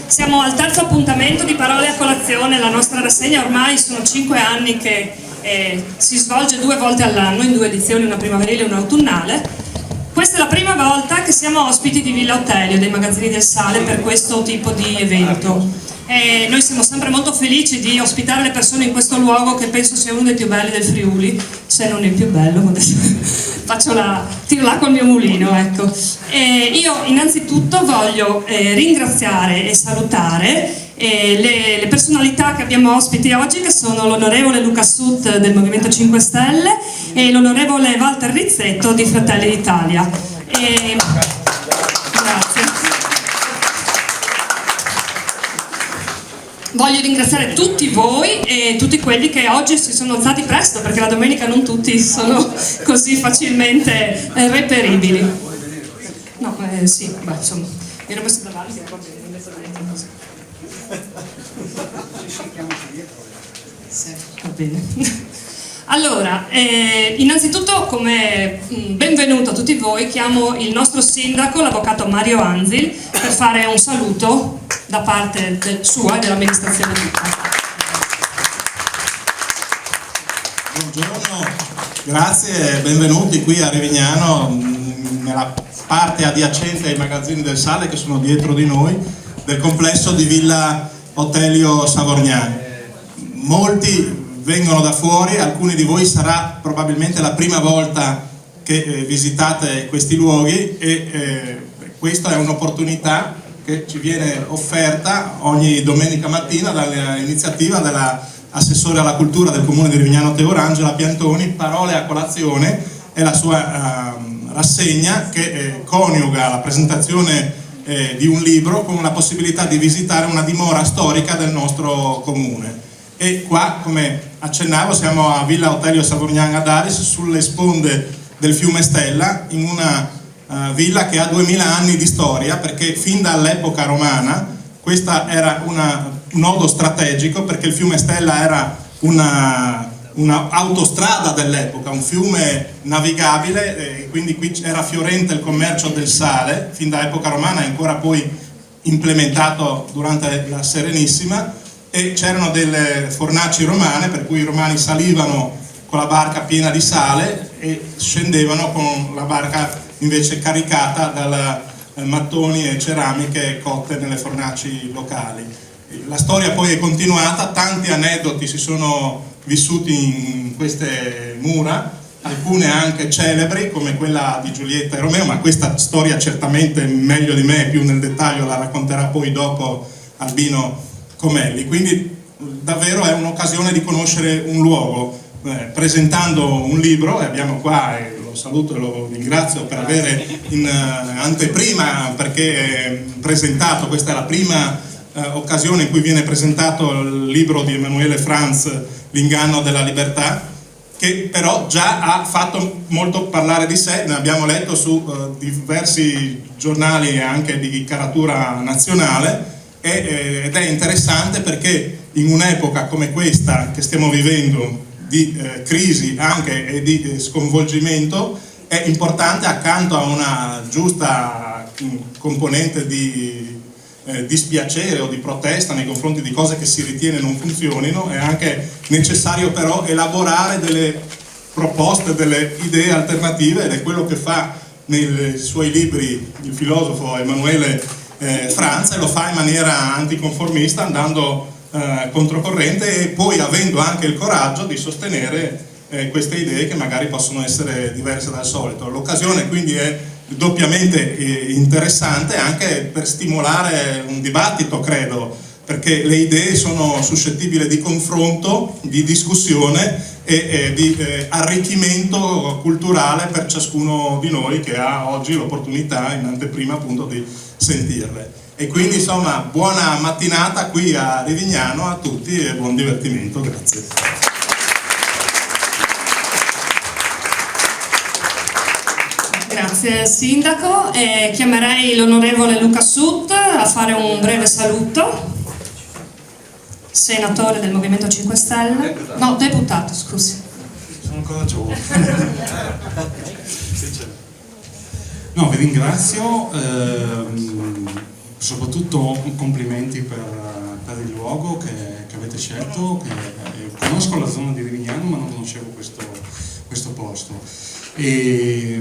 Siamo al terzo appuntamento di Parole a Colazione, la nostra rassegna ormai sono 5 anni che si svolge 2 volte all'anno, in 2 edizioni, una primaverile e una autunnale. Questa è la prima volta che siamo ospiti di Villa Otelio, dei Magazzini del Sale, per questo tipo di evento. Noi siamo sempre molto felici di ospitare le persone in questo luogo che penso sia uno dei più belli del Friuli, se non il più bello, tiro là col mio mulino, ecco. Io innanzitutto voglio ringraziare e salutare le personalità che abbiamo ospiti oggi, che sono l'onorevole Luca Sut del Movimento 5 Stelle e l'onorevole Walter Rizzetto di Fratelli d'Italia. Grazie. Voglio ringraziare tutti voi e tutti quelli che oggi si sono alzati presto, perché la domenica non tutti sono così facilmente reperibili. No, sì, beh, insomma, mi ero messo davanti, va bene, così. Sì, va bene. Allora, innanzitutto come benvenuto a tutti voi, chiamo il nostro sindaco, l'avvocato Mario Anzil, per fare un saluto da parte sua e dell'amministrazione tutta. Buongiorno, grazie e benvenuti qui a Rivignano, nella parte adiacente ai Magazzini del Sale che sono dietro di noi, del complesso di Villa Otelio Savorgnan. Molti vengono da fuori, alcuni di voi sarà probabilmente la prima volta che visitate questi luoghi e questa è un'opportunità che ci viene offerta ogni domenica mattina dall'iniziativa dell'assessore alla cultura del comune di Rivignano Teo Angela Piantoni. Parole a Colazione è la sua rassegna che coniuga la presentazione di un libro con la possibilità di visitare una dimora storica del nostro comune. E qua, come accennavo, siamo a Villa Otelio Savorgnan ad Aris, sulle sponde del fiume Stella, in una villa che ha 2000 anni di storia, perché fin dall'epoca romana questa era un nodo strategico, perché il fiume Stella era una autostrada dell'epoca, un fiume navigabile, e quindi qui era fiorente il commercio del sale, fin da epoca romana e ancora poi implementato durante la Serenissima, e c'erano delle fornaci romane per cui i romani salivano con la barca piena di sale e scendevano con la barca invece caricata da mattoni e ceramiche cotte nelle fornaci locali. La storia poi è continuata, tanti aneddoti si sono vissuti in queste mura, alcune anche celebri come quella di Giulietta e Romeo, ma questa storia certamente meglio di me, più nel dettaglio, la racconterà poi dopo Albino Comelli. Quindi davvero è un'occasione di conoscere un luogo, presentando un libro, e abbiamo qua, e lo saluto e lo ringrazio per avere in anteprima, perché è presentato, questa è la prima occasione in cui viene presentato il libro di Emanuele Franz, L'inganno della libertà, che però già ha fatto molto parlare di sé, ne abbiamo letto su diversi giornali anche di caratura nazionale, ed è interessante perché in un'epoca come questa che stiamo vivendo di crisi anche e di sconvolgimento è importante, accanto a una giusta componente di dispiacere o di protesta nei confronti di cose che si ritiene non funzionino, è anche necessario però elaborare delle proposte, delle idee alternative, ed è quello che fa nei suoi libri il filosofo Emanuele Franz, e lo fa in maniera anticonformista, andando controcorrente e poi avendo anche il coraggio di sostenere queste idee che magari possono essere diverse dal solito. L'occasione quindi è doppiamente interessante anche per stimolare un dibattito, credo, perché le idee sono suscettibili di confronto, di discussione e di arricchimento culturale per ciascuno di noi che ha oggi l'opportunità, in anteprima appunto, di sentirle. E quindi insomma buona mattinata qui a Rivignano a tutti e buon divertimento, grazie. Grazie Sindaco, chiamerei l'onorevole Luca Sut a fare un breve saluto, senatore del Movimento 5 Stelle, no, deputato, scusi. Sono ancora giovane. No, vi ringrazio. soprattutto complimenti per il luogo che avete scelto, conosco la zona di Rivignano ma non conoscevo questo posto. E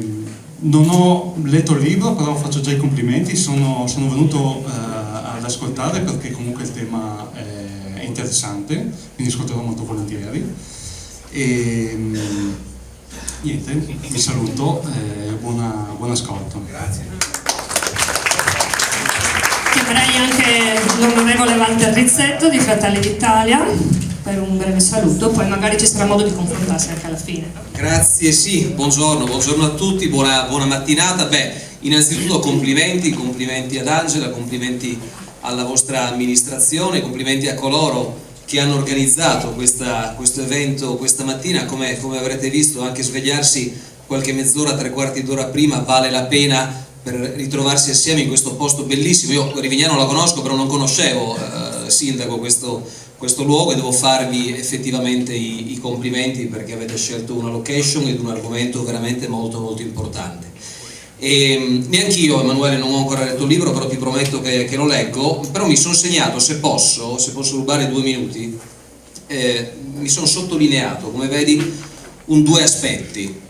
non ho letto il libro, però faccio già i complimenti, sono venuto ad ascoltare perché comunque il tema è interessante, quindi ascolterò molto volentieri. E niente, vi saluto e buon ascolto. Grazie. Chiamerei anche l'onorevole Walter Rizzetto di Fratelli d'Italia per un breve saluto, poi magari ci sarà modo di confrontarsi anche alla fine. Grazie, sì, buongiorno a tutti, buona mattinata. Innanzitutto complimenti ad Angela, complimenti alla vostra amministrazione, complimenti a coloro che hanno organizzato questo evento questa mattina. Come avrete visto, anche svegliarsi qualche mezz'ora, 3/4 d'ora prima vale la pena per ritrovarsi assieme in questo posto bellissimo. Io Rivignano la conosco, però non conoscevo, sindaco, questo luogo, e devo farvi effettivamente i complimenti perché avete scelto una location ed un argomento veramente molto molto importante. E neanch'io, Emanuele, non ho ancora letto il libro, però ti prometto che lo leggo. Però mi sono segnato, se posso rubare 2 minuti, mi sono sottolineato, come vedi, due aspetti,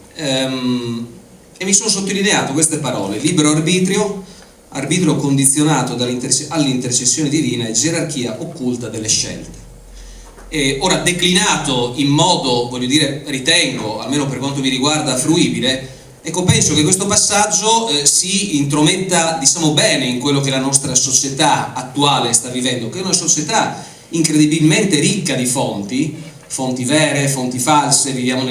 e mi sono sottolineato queste parole: libero arbitrio condizionato all'intercessione divina e gerarchia occulta delle scelte. E ora, declinato in modo, ritengo, almeno per quanto mi riguarda, fruibile, ecco, penso che questo passaggio si intrometta, bene in quello che la nostra società attuale sta vivendo, che è una società incredibilmente ricca di fonti vere, fonti false. Viviamo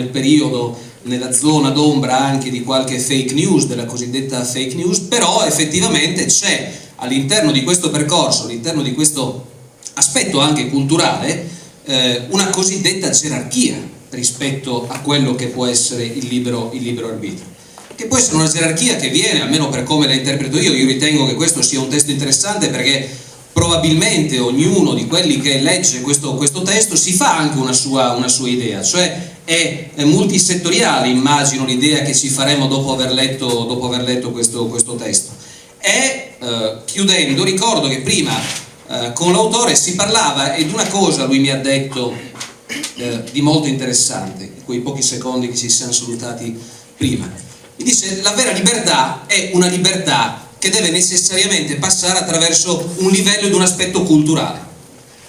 nella zona d'ombra anche di qualche fake news, della cosiddetta fake news, però effettivamente c'è all'interno di questo percorso, all'interno di questo aspetto anche culturale, una cosiddetta gerarchia rispetto a quello che può essere il libero arbitrio, che può essere una gerarchia che viene, almeno per come la interpreto io ritengo che questo sia un testo interessante, perché probabilmente ognuno di quelli che legge questo testo si fa anche una sua idea, cioè è multisettoriale, immagino, l'idea che ci faremo dopo aver letto questo testo. E chiudendo, ricordo che prima con l'autore si parlava, ed una cosa lui mi ha detto di molto interessante, in quei pochi secondi che ci siamo salutati prima. Mi dice: la vera libertà è una libertà che deve necessariamente passare attraverso un livello ed un aspetto culturale.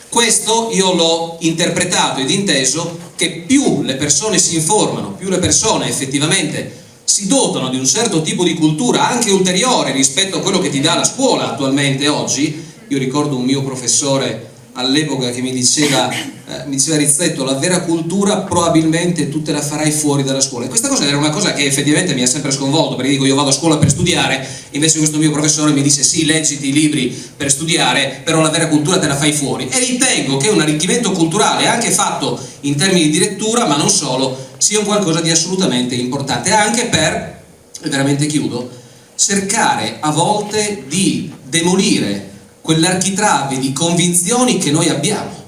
Questo io l'ho interpretato ed inteso che più le persone si informano, più le persone effettivamente si dotano di un certo tipo di cultura anche ulteriore rispetto a quello che ti dà la scuola attualmente oggi. Io ricordo un mio professore all'epoca che mi diceva Rizzetto, la vera cultura probabilmente tu te la farai fuori dalla scuola, e questa cosa era una cosa che effettivamente mi ha sempre sconvolto, perché dico, io vado a scuola per studiare, invece questo mio professore mi dice sì, leggiti i libri per studiare, però la vera cultura te la fai fuori. E ritengo che un arricchimento culturale, anche fatto in termini di lettura, ma non solo, sia un qualcosa di assolutamente importante, anche per, e veramente chiudo, cercare a volte di demolire quell'architrave di convinzioni che noi abbiamo,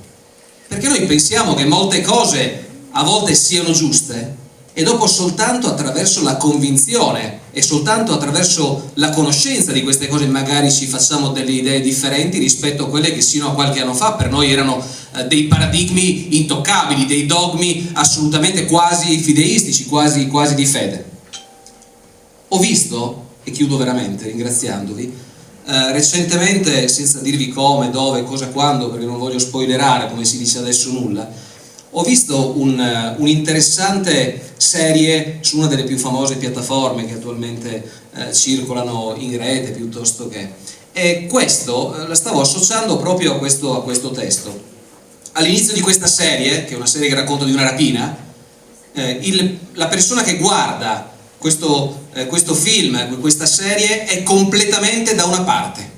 perché noi pensiamo che molte cose a volte siano giuste, e dopo soltanto attraverso la convinzione e soltanto attraverso la conoscenza di queste cose magari ci facciamo delle idee differenti rispetto a quelle che sino a qualche anno fa per noi erano dei paradigmi intoccabili, dei dogmi assolutamente quasi fideistici, quasi di fede. Ho visto, e chiudo veramente ringraziandovi, recentemente, senza dirvi come, dove, cosa, quando, perché non voglio spoilerare, come si dice adesso, nulla, ho visto un'interessante serie su una delle più famose piattaforme che attualmente circolano in rete, piuttosto che, e questo la stavo associando proprio a questo testo. All'inizio di questa serie, che è una serie che racconta di una rapina, la persona che guarda questo film, questa serie, è completamente da una parte.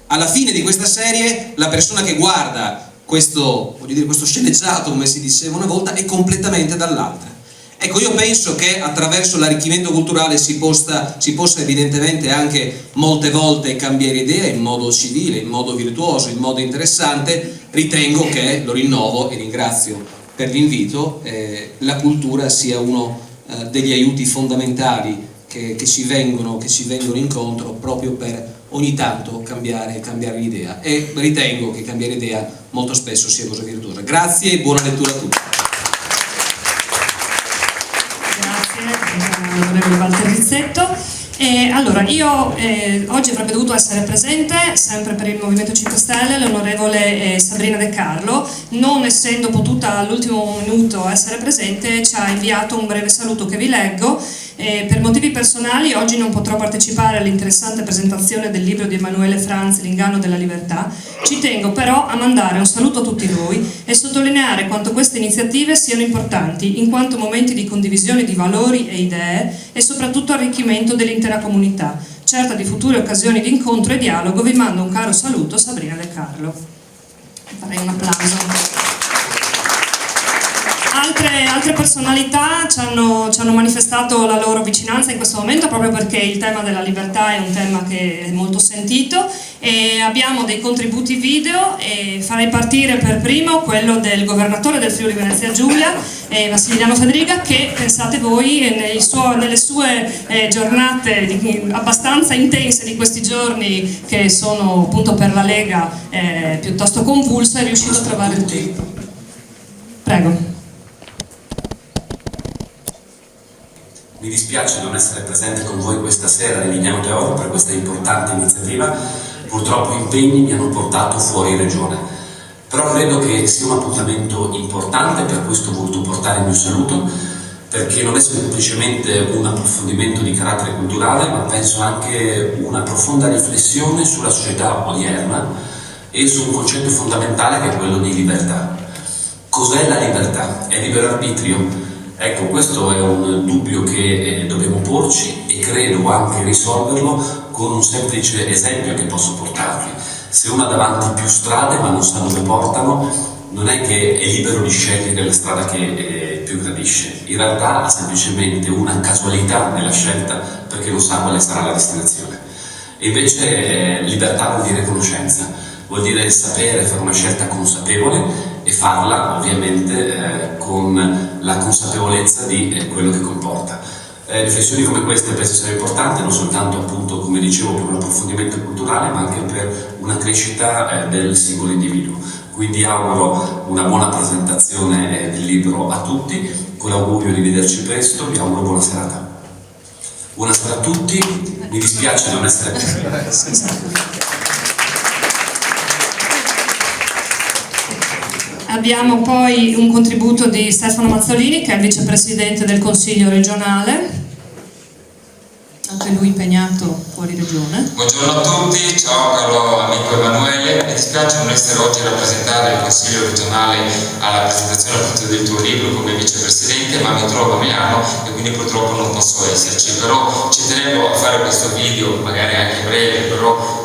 Alla fine di questa serie la persona che guarda questo sceneggiato, come si diceva una volta, è completamente dall'altra. Ecco, io penso che attraverso l'arricchimento culturale si possa evidentemente anche molte volte cambiare idea in modo civile, in modo virtuoso, in modo interessante. Ritengo che, lo rinnovo e ringrazio per l'invito, la cultura sia uno degli aiuti fondamentali che ci vengono incontro proprio per ogni tanto cambiare idea, e ritengo che cambiare idea molto spesso sia cosa virtuosa. Grazie e buona lettura a tutti. Grazie, onorevole Walter Rizzetto. Allora, io oggi avrebbe dovuto essere presente, sempre per il Movimento 5 Stelle, l'onorevole Sabrina De Carlo. Non essendo potuta all'ultimo minuto essere presente, ci ha inviato un breve saluto che vi leggo. Per motivi personali oggi non potrò partecipare all'interessante presentazione del libro di Emanuele Franzi, L'inganno della libertà. Ci tengo però a mandare un saluto a tutti voi e sottolineare quanto queste iniziative siano importanti, in quanto momenti di condivisione di valori e idee e soprattutto arricchimento dell'intera comunità. Certa di future occasioni di incontro e dialogo, vi mando un caro saluto, Sabrina De Carlo. Farei un applauso. Altre personalità ci hanno manifestato la loro vicinanza in questo momento, proprio perché il tema della libertà è un tema che è molto sentito, e abbiamo dei contributi video, e farei partire per primo quello del governatore del Friuli Venezia Giulia, Massimiliano Fedriga, che pensate voi nelle sue giornate abbastanza intense di questi giorni, che sono appunto per la Lega piuttosto convulso, è riuscito a trovare il tempo. Prego. Mi dispiace non essere presente con voi questa sera a Rivignano Teoro per questa importante iniziativa, purtroppo impegni mi hanno portato fuori regione, però credo che sia un appuntamento importante, per questo ho voluto portare il mio saluto, perché non è semplicemente un approfondimento di carattere culturale, ma penso anche una profonda riflessione sulla società odierna e su un concetto fondamentale che è quello di libertà. Cos'è la libertà? È libero arbitrio? Ecco, questo è un dubbio che dobbiamo porci, e credo anche risolverlo con un semplice esempio che posso portarvi. Se uno ha davanti più strade ma non sa dove portano, non è che è libero di scegliere la strada che più gradisce. In realtà ha semplicemente una casualità nella scelta, perché non sa quale sarà la destinazione. E invece libertà vuol dire conoscenza, vuol dire sapere fare una scelta consapevole e farla ovviamente con la consapevolezza di quello che comporta. Riflessioni come queste penso siano importanti, non soltanto appunto, come dicevo, per un approfondimento culturale, ma anche per una crescita del singolo individuo. Quindi auguro una buona presentazione del libro a tutti, con l'augurio di vederci presto, vi auguro buona serata. Buonasera a tutti, mi dispiace non essere presente. Abbiamo poi un contributo di Stefano Mazzolini, che è il vicepresidente del Consiglio regionale, anche lui impegnato fuori regione. Buongiorno a tutti, ciao caro amico Emanuele, mi dispiace non essere oggi a rappresentare il Consiglio regionale alla presentazione appunto del tuo libro come vicepresidente, ma mi trovo a Milano e quindi purtroppo non posso esserci, però ci tenevo a fare questo video, magari anche breve, però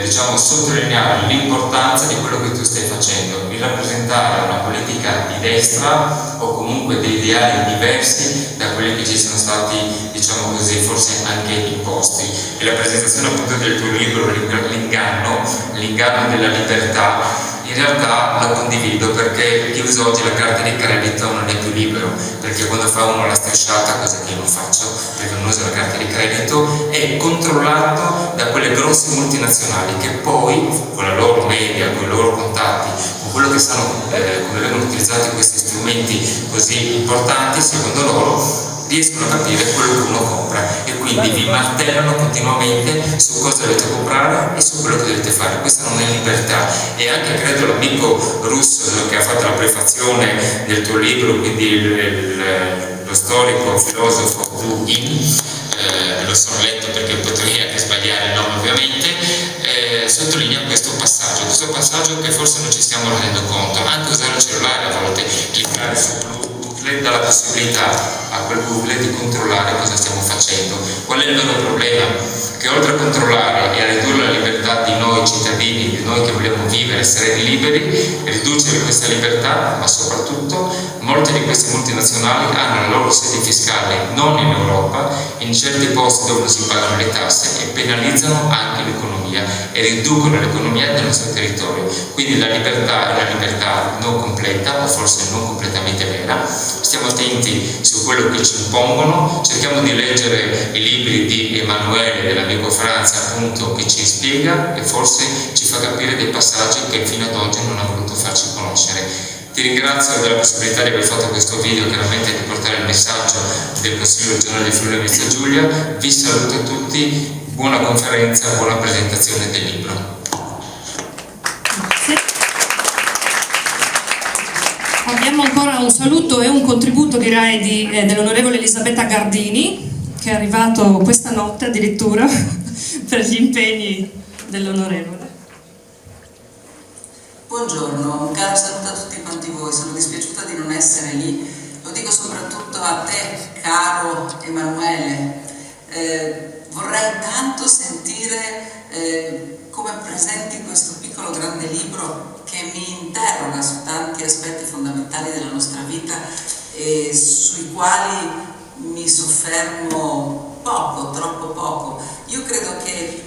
diciamo sottolineare l'importanza di quello che tu stai facendo, di rappresentare una politica di destra o comunque dei ideali diversi da quelli che ci sono stati, diciamo così, forse anche imposti. E la presentazione appunto del tuo libro, L'inganno della libertà, in realtà la condivido, perché chi usa oggi la carta di credito non è più libero, perché quando fa uno la strisciata, cosa che io non faccio perché non uso la carta di credito, è controllato da quelle grosse multinazionali che poi con la loro media, con i loro contatti, con quello che sanno, come vengono utilizzati questi strumenti così importanti, secondo loro riescono a capire quello che uno compra, e quindi vi martellano continuamente su cosa dovete comprare e su quello che dovete fare. Questa non è libertà. E anche credo l'amico Russo che ha fatto la prefazione del tuo libro, quindi lo storico filosofo Dugin, lo sono letto perché potrei anche sbagliare il nome ovviamente, sottolinea questo passaggio che forse non ci stiamo rendendo conto. Anche usare il cellulare a volte, cliccare sul booklet dà la possibilità a quel booklet di controllare cosa stiamo facendo. Qual è il vero problema? Che oltre a controllare e a ridurre la libertà di noi cittadini, di noi che vogliamo vivere, essere liberi, riducere questa libertà, ma soprattutto molte di queste multinazionali hanno la loro sede fiscale non in Europa, in certi posti dove non si pagano le tasse, e penalizzano anche l'economia e riducono l'economia del nostro territorio. Quindi la libertà è una libertà non completa, o forse non completamente vera. Stiamo attenti su quello che ci impongono, cerchiamo di leggere i libri di Emanuele, dell'amico Franza, appunto, che ci spiega e forse ci fa capire dei passaggi che fino ad oggi non ha voluto farci conoscere. Ti ringrazio della possibilità di aver fatto questo video, chiaramente di portare il messaggio del Consiglio regionale di Friuli Venezia Giulia. Vi saluto tutti, buona conferenza, buona presentazione del libro. Abbiamo ancora un saluto e un contributo, direi, dell'onorevole Elisabetta Gardini, che è arrivato questa notte addirittura per gli impegni dell'onorevole. Buongiorno, un caro saluto a tutti quanti voi, sono dispiaciuta di non essere lì, lo dico soprattutto a te, caro Emanuele. Vorrei tanto sentire come presenti questo piccolo grande libro che mi interroga su tanti aspetti fondamentali della nostra vita e sui quali mi soffermo poco, troppo poco. Io credo che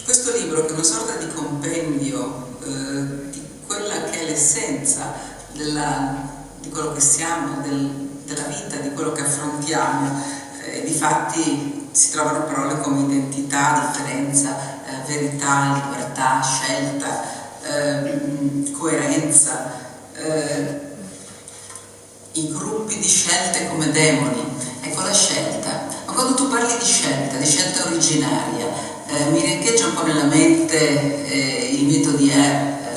questo libro, che è una sorta di compendio di quella che è l'essenza di quello che siamo, della vita, di quello che affrontiamo, difatti si trovano parole come identità, differenza, verità, libertà, scelta, coerenza, i gruppi di scelte come demoni. Ecco, la scelta. Ma quando tu parli di scelta originaria, mi riecheggia un po' nella mente il mito di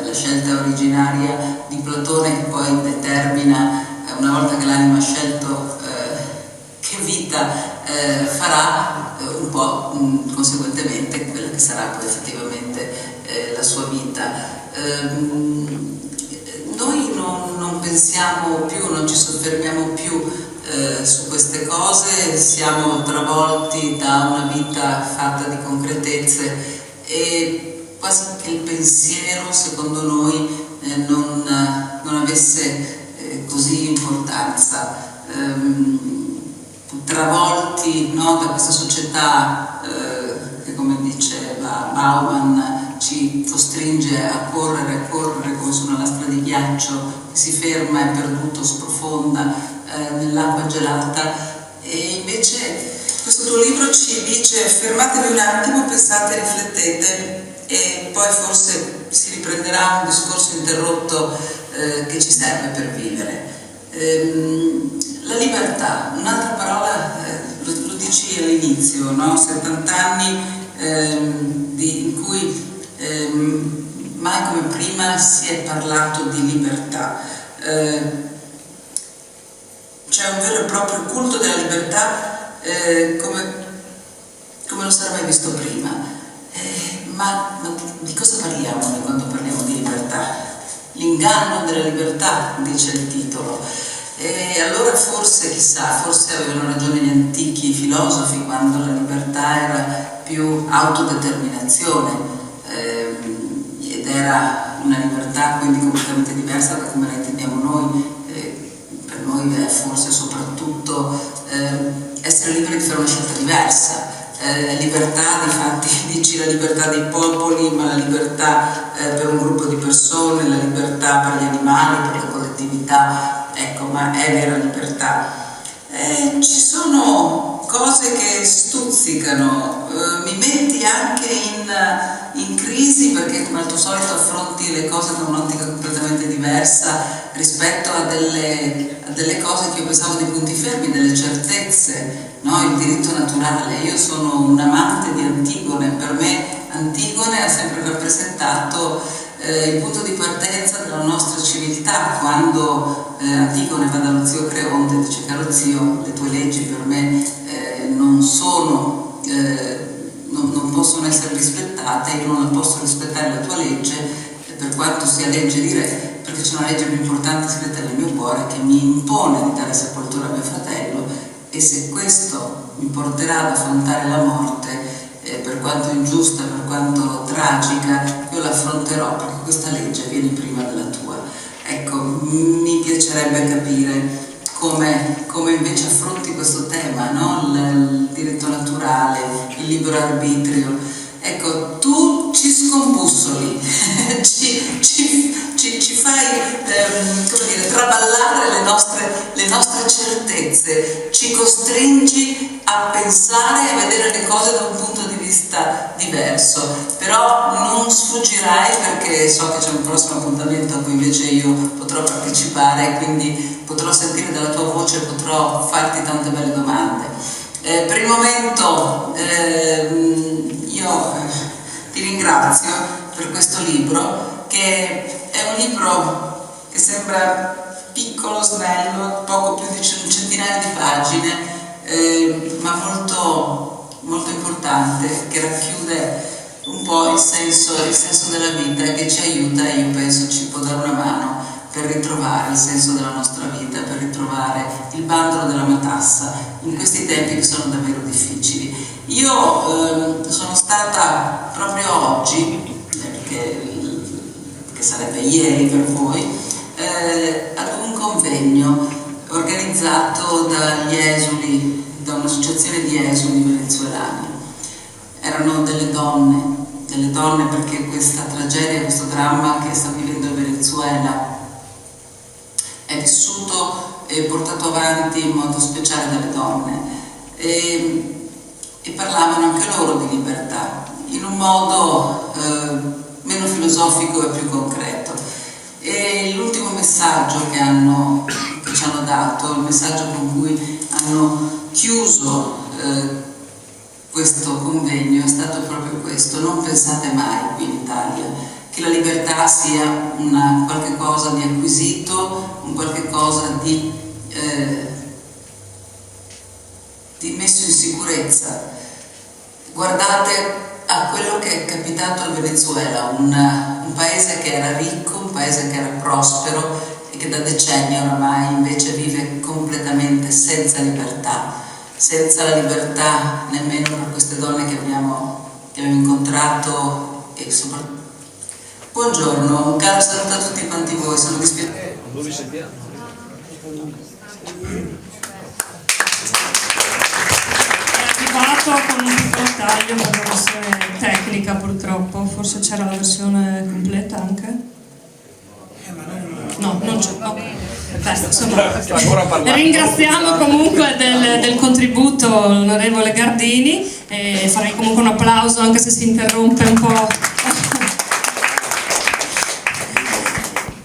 la scelta originaria di Platone, che poi determina, una volta che l'anima ha scelto che vita farà, un po' conseguentemente quella che sarà poi effettivamente la sua vita. Noi non pensiamo più, non ci soffermiamo più su queste cose, siamo travolti da una vita fatta di concretezze e quasi che il pensiero, secondo noi, non avesse così importanza, travolti, no, da questa società che, come diceva Bauman, ci costringe a correre come su una lastra di ghiaccio che si ferma e perduto sprofonda nell'acqua gelata. E invece questo tuo libro ci dice: fermatevi un attimo, pensate, riflettete, e poi forse si riprenderà un discorso interrotto che ci serve per vivere. La libertà, un'altra parola, lo dici all'inizio, no? 70 anni in cui mai come prima si è parlato di libertà. C'è un vero e proprio culto della libertà come non si era mai visto prima. Ma di cosa parliamo noi quando parliamo di libertà? L'inganno della libertà, dice il titolo. E allora forse, chissà, forse avevano ragione gli antichi filosofi quando la libertà era più autodeterminazione ed era una libertà quindi completamente diversa da come la intendiamo noi. Per noi è forse soprattutto essere liberi di fare una scelta diversa. Libertà, difatti dici la libertà dei popoli, ma la libertà per un gruppo di persone, la libertà per gli animali, per la collettività, ecco, ma è vera libertà. Ci sono cose che stuzzicano, mi metti anche in crisi perché, come al tuo solito, affronti le cose da un'ottica completamente diversa rispetto a delle cose che io pensavo dei punti fermi, delle certezze, no? Il diritto naturale. Io sono un amante di Antigone, per me Antigone ha sempre rappresentato il punto di partenza della nostra civiltà. Quando Antigone va dallo zio Creonte e dice: caro zio, le tue leggi per me non possono essere rispettate, io non posso rispettare la tua legge, per quanto sia legge di re, perché c'è una legge più importante scritta nel mio cuore che mi impone di dare sepoltura a mio fratello, e se questo mi porterà ad affrontare la morte, per quanto ingiusta, per quanto tragica, io l'affronterò, perché questa legge viene prima della tua. Ecco, mi piacerebbe capire come invece affronti questo tema, no? Il diritto naturale, il libero arbitrio. Ecco, tu ci scombussoli, ci fai come dire, traballare le nostre certezze, ci costringi a pensare e a vedere le cose da un punto di vista diverso, però non sfuggirai, perché so che c'è un prossimo appuntamento a cui invece io potrò partecipare, quindi potrò sentire dalla tua voce, potrò farti tante belle domande. Per il momento io ti ringrazio per questo libro, che è un libro che sembra piccolo, snello, poco più di un centinaio di pagine, ma molto, molto importante, che racchiude un po' il senso della vita e che ci aiuta, e io penso ci può dare una mano per ritrovare il senso della nostra vita, per ritrovare il bandolo della matassa in questi tempi che sono davvero difficili. Io sono stata proprio oggi, che sarebbe ieri per voi, ad un convegno organizzato dagli esuli, da un'associazione di esuli venezuelani. Erano delle donne, perché questa tragedia, questo dramma che sta vivendo il Venezuela è vissuto e portato avanti in modo speciale dalle donne, e parlavano anche loro di libertà in un modo meno filosofico e più concreto. E l'ultimo messaggio che ci hanno dato, il messaggio con cui hanno chiuso questo convegno, è stato proprio questo: non pensate mai qui in Italia che la libertà sia qualche cosa di acquisito, un qualche cosa di messo in sicurezza. Guardate a quello che è capitato al Venezuela, un paese che era ricco, un paese che era prospero e che da decenni oramai invece vive completamente senza libertà la libertà nemmeno per queste donne che abbiamo incontrato, e soprattutto. Buongiorno, un caro saluto a tutti quanti voi, sono dispiaciuta. Non vi sentiamo. È arrivato con un piccolo taglio per una versione tecnica, purtroppo. Forse c'era la versione completa anche? No, non c'è. No. Beh, insomma, ringraziamo comunque del contributo l'onorevole Gardini, e farei comunque un applauso anche se si interrompe un po'.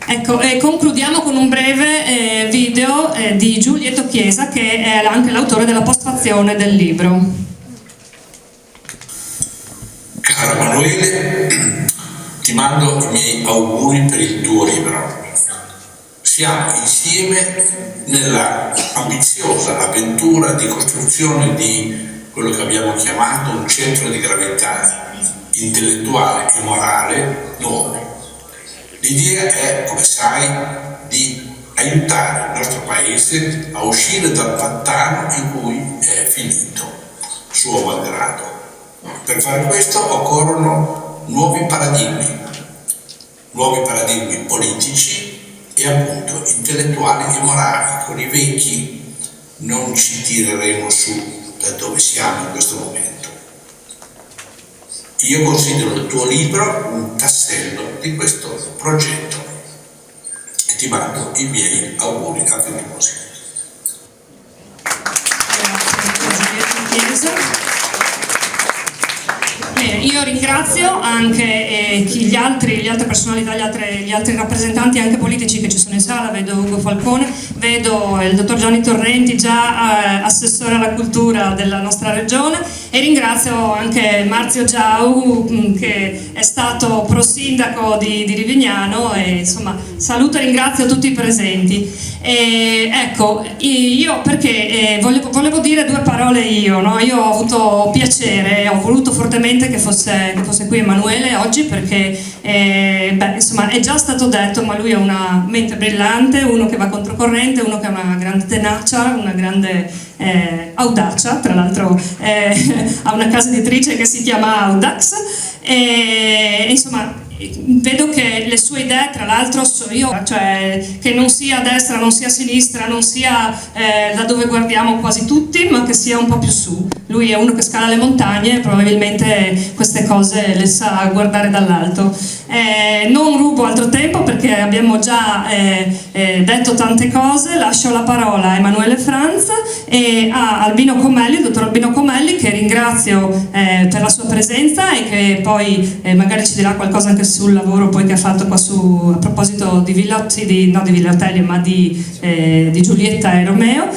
Ecco, e concludiamo con un breve video di Giulietto Chiesa, che è anche l'autore della postfazione del libro. Caro Emanuele, ti mando i miei auguri per il tuo libro. Siamo insieme nella ambiziosa avventura di costruzione di quello che abbiamo chiamato un centro di gravità intellettuale e morale nuovo. L'idea è, come sai, di aiutare il nostro paese a uscire dal pantano in cui è finito, suo malgrado. Per fare questo occorrono nuovi paradigmi politici e appunto intellettuali e morali. Con i vecchi non ci tireremo su da dove siamo in questo momento. Io considero il tuo libro un tassello di questo progetto e ti mando i miei auguri affettuosi. Io ringrazio anche gli altre personalità, gli altri rappresentanti anche politici che ci sono in sala. Vedo Ugo Falcone, vedo il dottor Gianni Torrenti, già assessore alla cultura della nostra regione, e ringrazio anche Marzio Giau, che è stato prosindaco di Rivignano, e insomma saluto e ringrazio tutti i presenti. Ecco, io perché volevo dire due parole io, no? Io ho avuto piacere, ho voluto fortemente che fosse qui Emanuele oggi, perché insomma è già stato detto, ma lui è una mente brillante, uno che va controcorrente, uno che ha una grande tenacia, una grande audacia, tra l'altro ha una casa editrice che si chiama Audax, e insomma vedo che le sue idee, tra l'altro, cioè che non sia a destra, non sia a sinistra, non sia da dove guardiamo quasi tutti, ma che sia un po' più su. Lui è uno che scala le montagne e probabilmente queste cose le sa guardare dall'alto. Non rubo altro tempo perché abbiamo già detto tante cose. Lascio la parola a Emanuele Franz e a Albino Comelli, il dottor Albino Comelli, che ringrazio per la sua presenza e che poi magari ci dirà qualcosa anche sul lavoro poi che ha fatto qua a proposito di Villotti, no di Villa Otelio, ma di Giulietta e Romeo.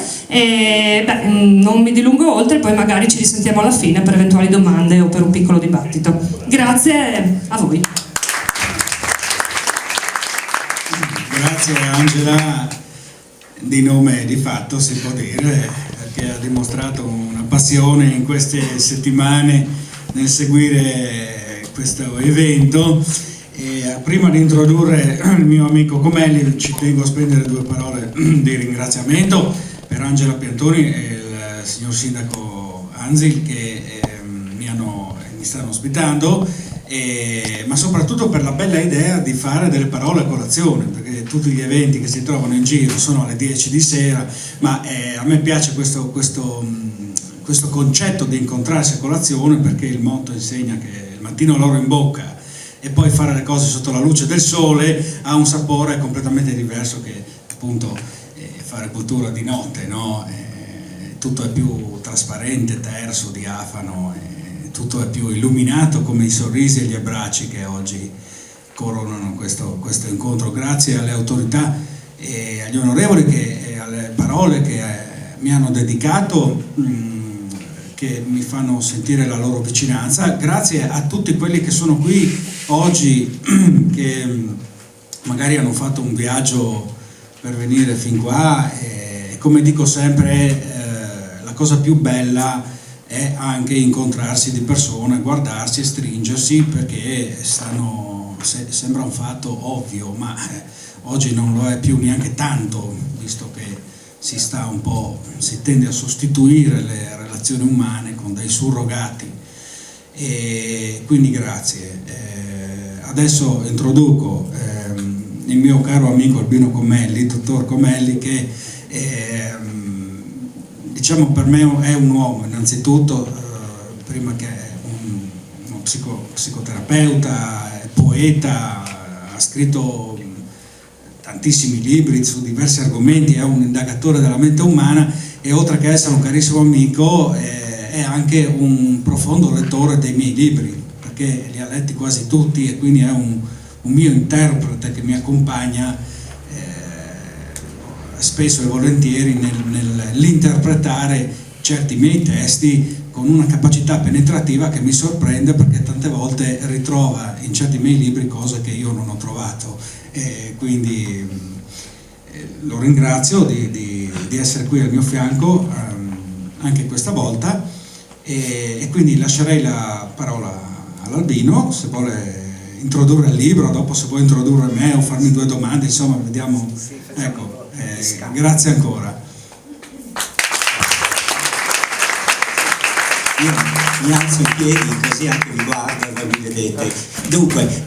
Non mi dilungo oltre, poi magari ci risentiamo alla fine per eventuali domande o per un piccolo dibattito. Grazie a voi. Grazie Angela, di nome e di fatto si può dire, perché ha dimostrato una passione in queste settimane nel seguire questo evento. E prima di introdurre il mio amico Comelli ci tengo a spendere due parole di ringraziamento per Angela Piantoni e il signor sindaco Anzil che mi stanno ospitando, ma soprattutto per la bella idea di fare delle parole a colazione, perché tutti gli eventi che si trovano in giro sono alle 10 di sera, ma a me piace questo concetto di incontrarsi a colazione, perché il motto insegna che il mattino l'oro in bocca e poi fare le cose sotto la luce del sole ha un sapore completamente diverso che appunto fare cultura di notte, no? Tutto è più trasparente, terso, diafano, tutto è più illuminato, come i sorrisi e gli abbracci che oggi coronano questo incontro. Grazie alle autorità e agli onorevoli e alle parole che mi hanno dedicato, che mi fanno sentire la loro vicinanza. Grazie a tutti quelli che sono qui oggi, che magari hanno fatto un viaggio per venire fin qua, e come dico sempre, la cosa più bella è anche incontrarsi di persona, guardarsi e stringersi, perché sembra un fatto ovvio, ma oggi non lo è più neanche tanto, visto che si tende a sostituire le relazioni umane con dei surrogati, e quindi grazie. Adesso introduco il mio caro amico Albino Comelli, il dottor Comelli, che diciamo per me è un uomo innanzitutto, prima che uno psicoterapeuta, è poeta, ha scritto tantissimi libri su diversi argomenti, è un indagatore della mente umana e oltre che essere un carissimo amico è anche un profondo lettore dei miei libri, perché li ha letti quasi tutti e quindi è un mio interprete che mi accompagna spesso e volentieri nell'interpretare certi miei testi con una capacità penetrativa che mi sorprende, perché tante volte ritrova in certi miei libri cose che io non ho trovato, quindi lo ringrazio di essere qui al mio fianco anche questa volta, e quindi lascerei la parola all'Albino se vuole introdurre il libro, dopo se vuoi introdurre me o farmi due domande, insomma vediamo. Ecco, grazie ancora. Io mi alzo in piedi così anche vi guardo, voi mi vedete. Dunque,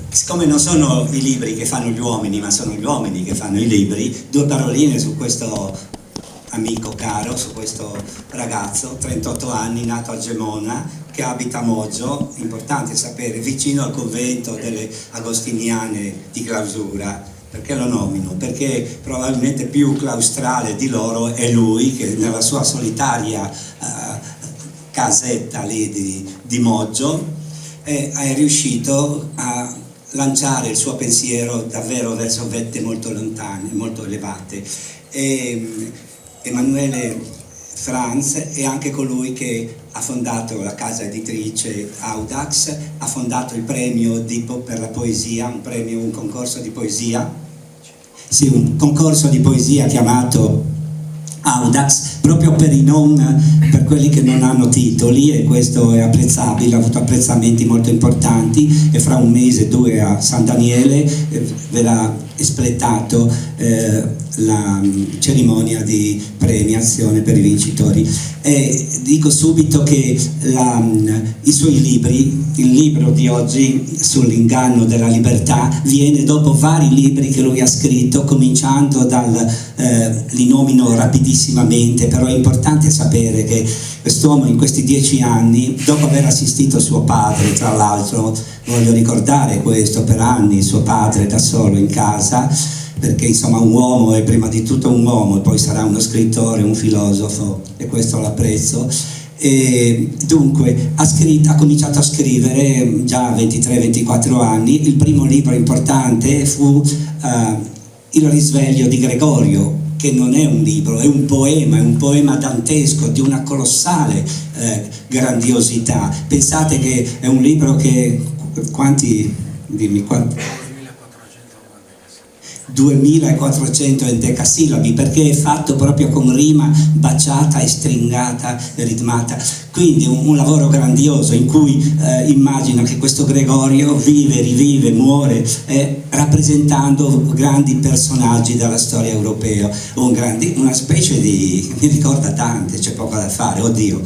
siccome non sono i libri che fanno gli uomini, ma sono gli uomini che fanno i libri, due paroline su questo amico caro, su questo ragazzo, 38 anni, nato a Gemona, che abita a Moggio, importante sapere, vicino al convento delle Agostiniane di Clausura. Perché lo nomino? Perché probabilmente più claustrale di loro è lui, che nella sua solitaria casetta lì di Moggio è riuscito a lanciare il suo pensiero davvero verso vette molto lontane, molto elevate. Emanuele Franz è anche colui che ha fondato la casa editrice Audax, ha fondato il premio per la poesia, un concorso di poesia, sì, un concorso di poesia chiamato Audax, proprio per quelli che non hanno titoli, e questo è apprezzabile, ha avuto apprezzamenti molto importanti, e fra un mese, 2 a San Daniele verrà espletato la cerimonia di premiazione per i vincitori. E dico subito che i suoi libri, il libro di oggi sull'inganno della libertà, viene dopo vari libri che lui ha scritto, cominciando li nomino rapidissimamente, però è importante sapere che quest'uomo in questi 10 anni, dopo aver assistito suo padre, tra l'altro voglio ricordare questo, per anni suo padre da solo in casa, perché insomma un uomo è prima di tutto un uomo e poi sarà uno scrittore, un filosofo, e questo l'apprezzo. E dunque ha cominciato a scrivere già a 23-24 anni. Il primo libro importante fu Il risveglio di Gregorio, che non è un libro, è un poema dantesco di una colossale grandiosità. Pensate che è un libro che, quanti 2400 endecasillabi, perché è fatto proprio con rima baciata e stringata e ritmata, quindi un lavoro grandioso in cui immagino che questo Gregorio vive, rivive, muore rappresentando grandi personaggi della storia europea, una specie di, mi ricorda Dante, c'è poco da fare, oddio,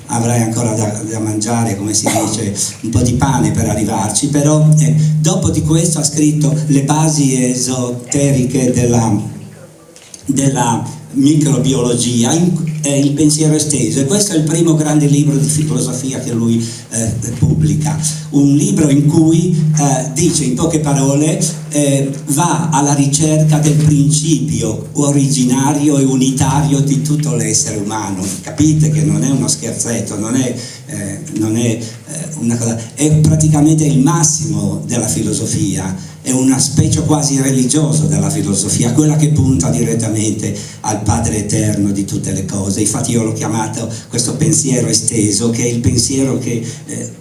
avrei ancora da mangiare, come si dice, un po' di pane per arrivarci, però dopo di questo ha scritto le basi esoteriche della microbiologia, il pensiero esteso, e questo è il primo grande libro di filosofia che lui pubblica, un libro in cui dice in poche parole va alla ricerca del principio originario e unitario di tutto l'essere umano. Capite che non è uno scherzetto, non è una cosa, è praticamente il massimo della filosofia, è un aspetto quasi religioso della filosofia, quella che punta direttamente al Padre Eterno di tutte le cose. Infatti io l'ho chiamato questo pensiero esteso, che è il pensiero che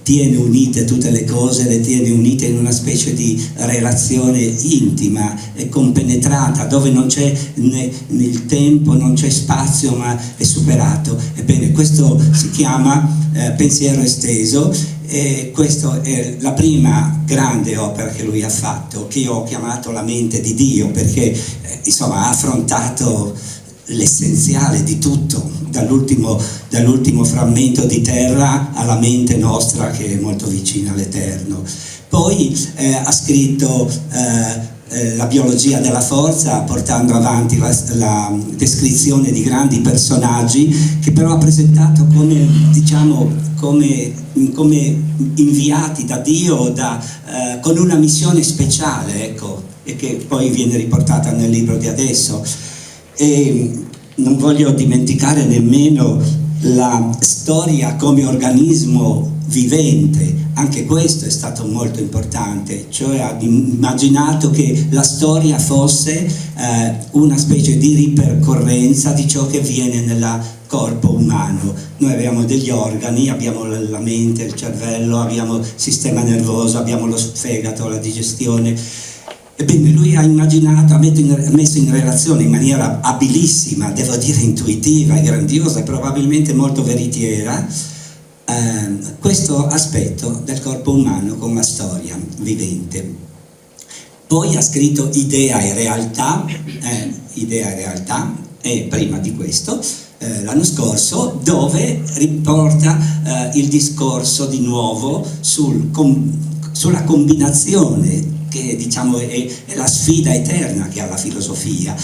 tiene unite tutte le cose, le tiene unite in una specie di relazione intima e compenetrata, dove non c'è nel tempo, non c'è spazio, ma è superato. Ebbene, questo si chiama pensiero esteso. E questa è la prima grande opera che lui ha fatto, che io ho chiamato La mente di Dio, perché insomma ha affrontato l'essenziale di tutto, dall'ultimo frammento di terra alla mente nostra, che è molto vicina all'Eterno. Poi ha scritto la biologia della forza, portando avanti la descrizione di grandi personaggi, che però ha presentato come, diciamo, come inviati da Dio, con una missione speciale, ecco, e che poi viene riportata nel libro di adesso. E non voglio dimenticare nemmeno la storia come organismo vivente, anche questo è stato molto importante, cioè ha immaginato che la storia fosse una specie di ripercorrenza di ciò che avviene nel corpo umano. Noi abbiamo degli organi, abbiamo la mente, il cervello, abbiamo il sistema nervoso, abbiamo lo fegato, la digestione. Ebbene, lui ha immaginato, ha messo in relazione in maniera abilissima, devo dire intuitiva e grandiosa e probabilmente molto veritiera, questo aspetto del corpo umano con la storia vivente. Poi ha scritto Idea e Realtà, e prima di questo, l'anno scorso, dove riporta il discorso di nuovo sulla combinazione, che diciamo è la sfida eterna che ha la filosofia.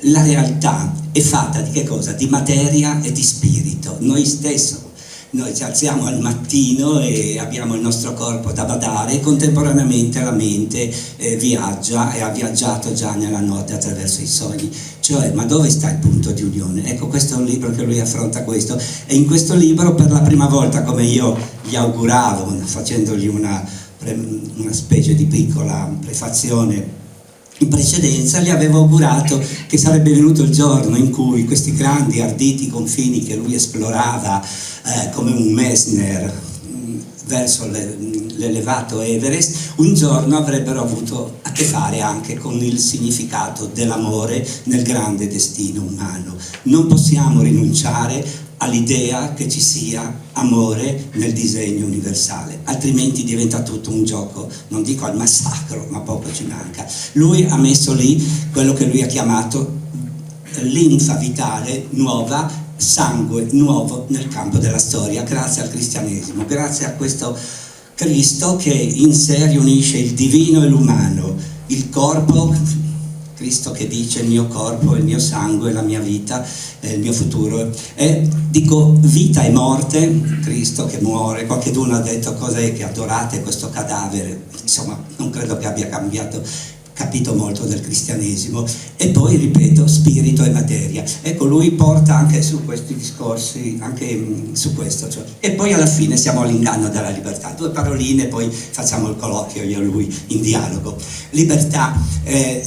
La realtà è fatta di che cosa? Di materia e di spirito. Noi ci alziamo al mattino e abbiamo il nostro corpo da badare, e contemporaneamente la mente viaggia, e ha viaggiato già nella notte attraverso i sogni. Cioè, ma dove sta il punto di unione? Ecco, questo è un libro che lui affronta questo, e in questo libro, per la prima volta, come io gli auguravo, facendogli una specie di piccola prefazione in precedenza, gli avevo augurato che sarebbe venuto il giorno in cui questi grandi arditi confini che lui esplorava come un Messner verso l'elevato Everest, un giorno avrebbero avuto a che fare anche con il significato dell'amore nel grande destino umano. Non possiamo rinunciare all'idea che ci sia amore nel disegno universale, altrimenti diventa tutto un gioco, non dico al massacro, ma poco ci manca. Lui ha messo lì quello che lui ha chiamato linfa vitale nuova, sangue nuovo nel campo della storia, grazie al cristianesimo, grazie a questo Cristo che in sé riunisce il divino e l'umano, il corpo, Cristo che dice il mio corpo, il mio sangue, la mia vita, il mio futuro. E dico vita e morte, Cristo che muore, qualcuno ha detto cos'è che adorate questo cadavere, insomma non credo che abbia capito molto del cristianesimo. E poi ripeto, spirito e materia. Ecco, lui porta anche su questi discorsi, anche su questo, cioè. E poi alla fine siamo all'inganno della libertà. 2 paroline, poi facciamo il colloquio io e lui in dialogo. Libertà,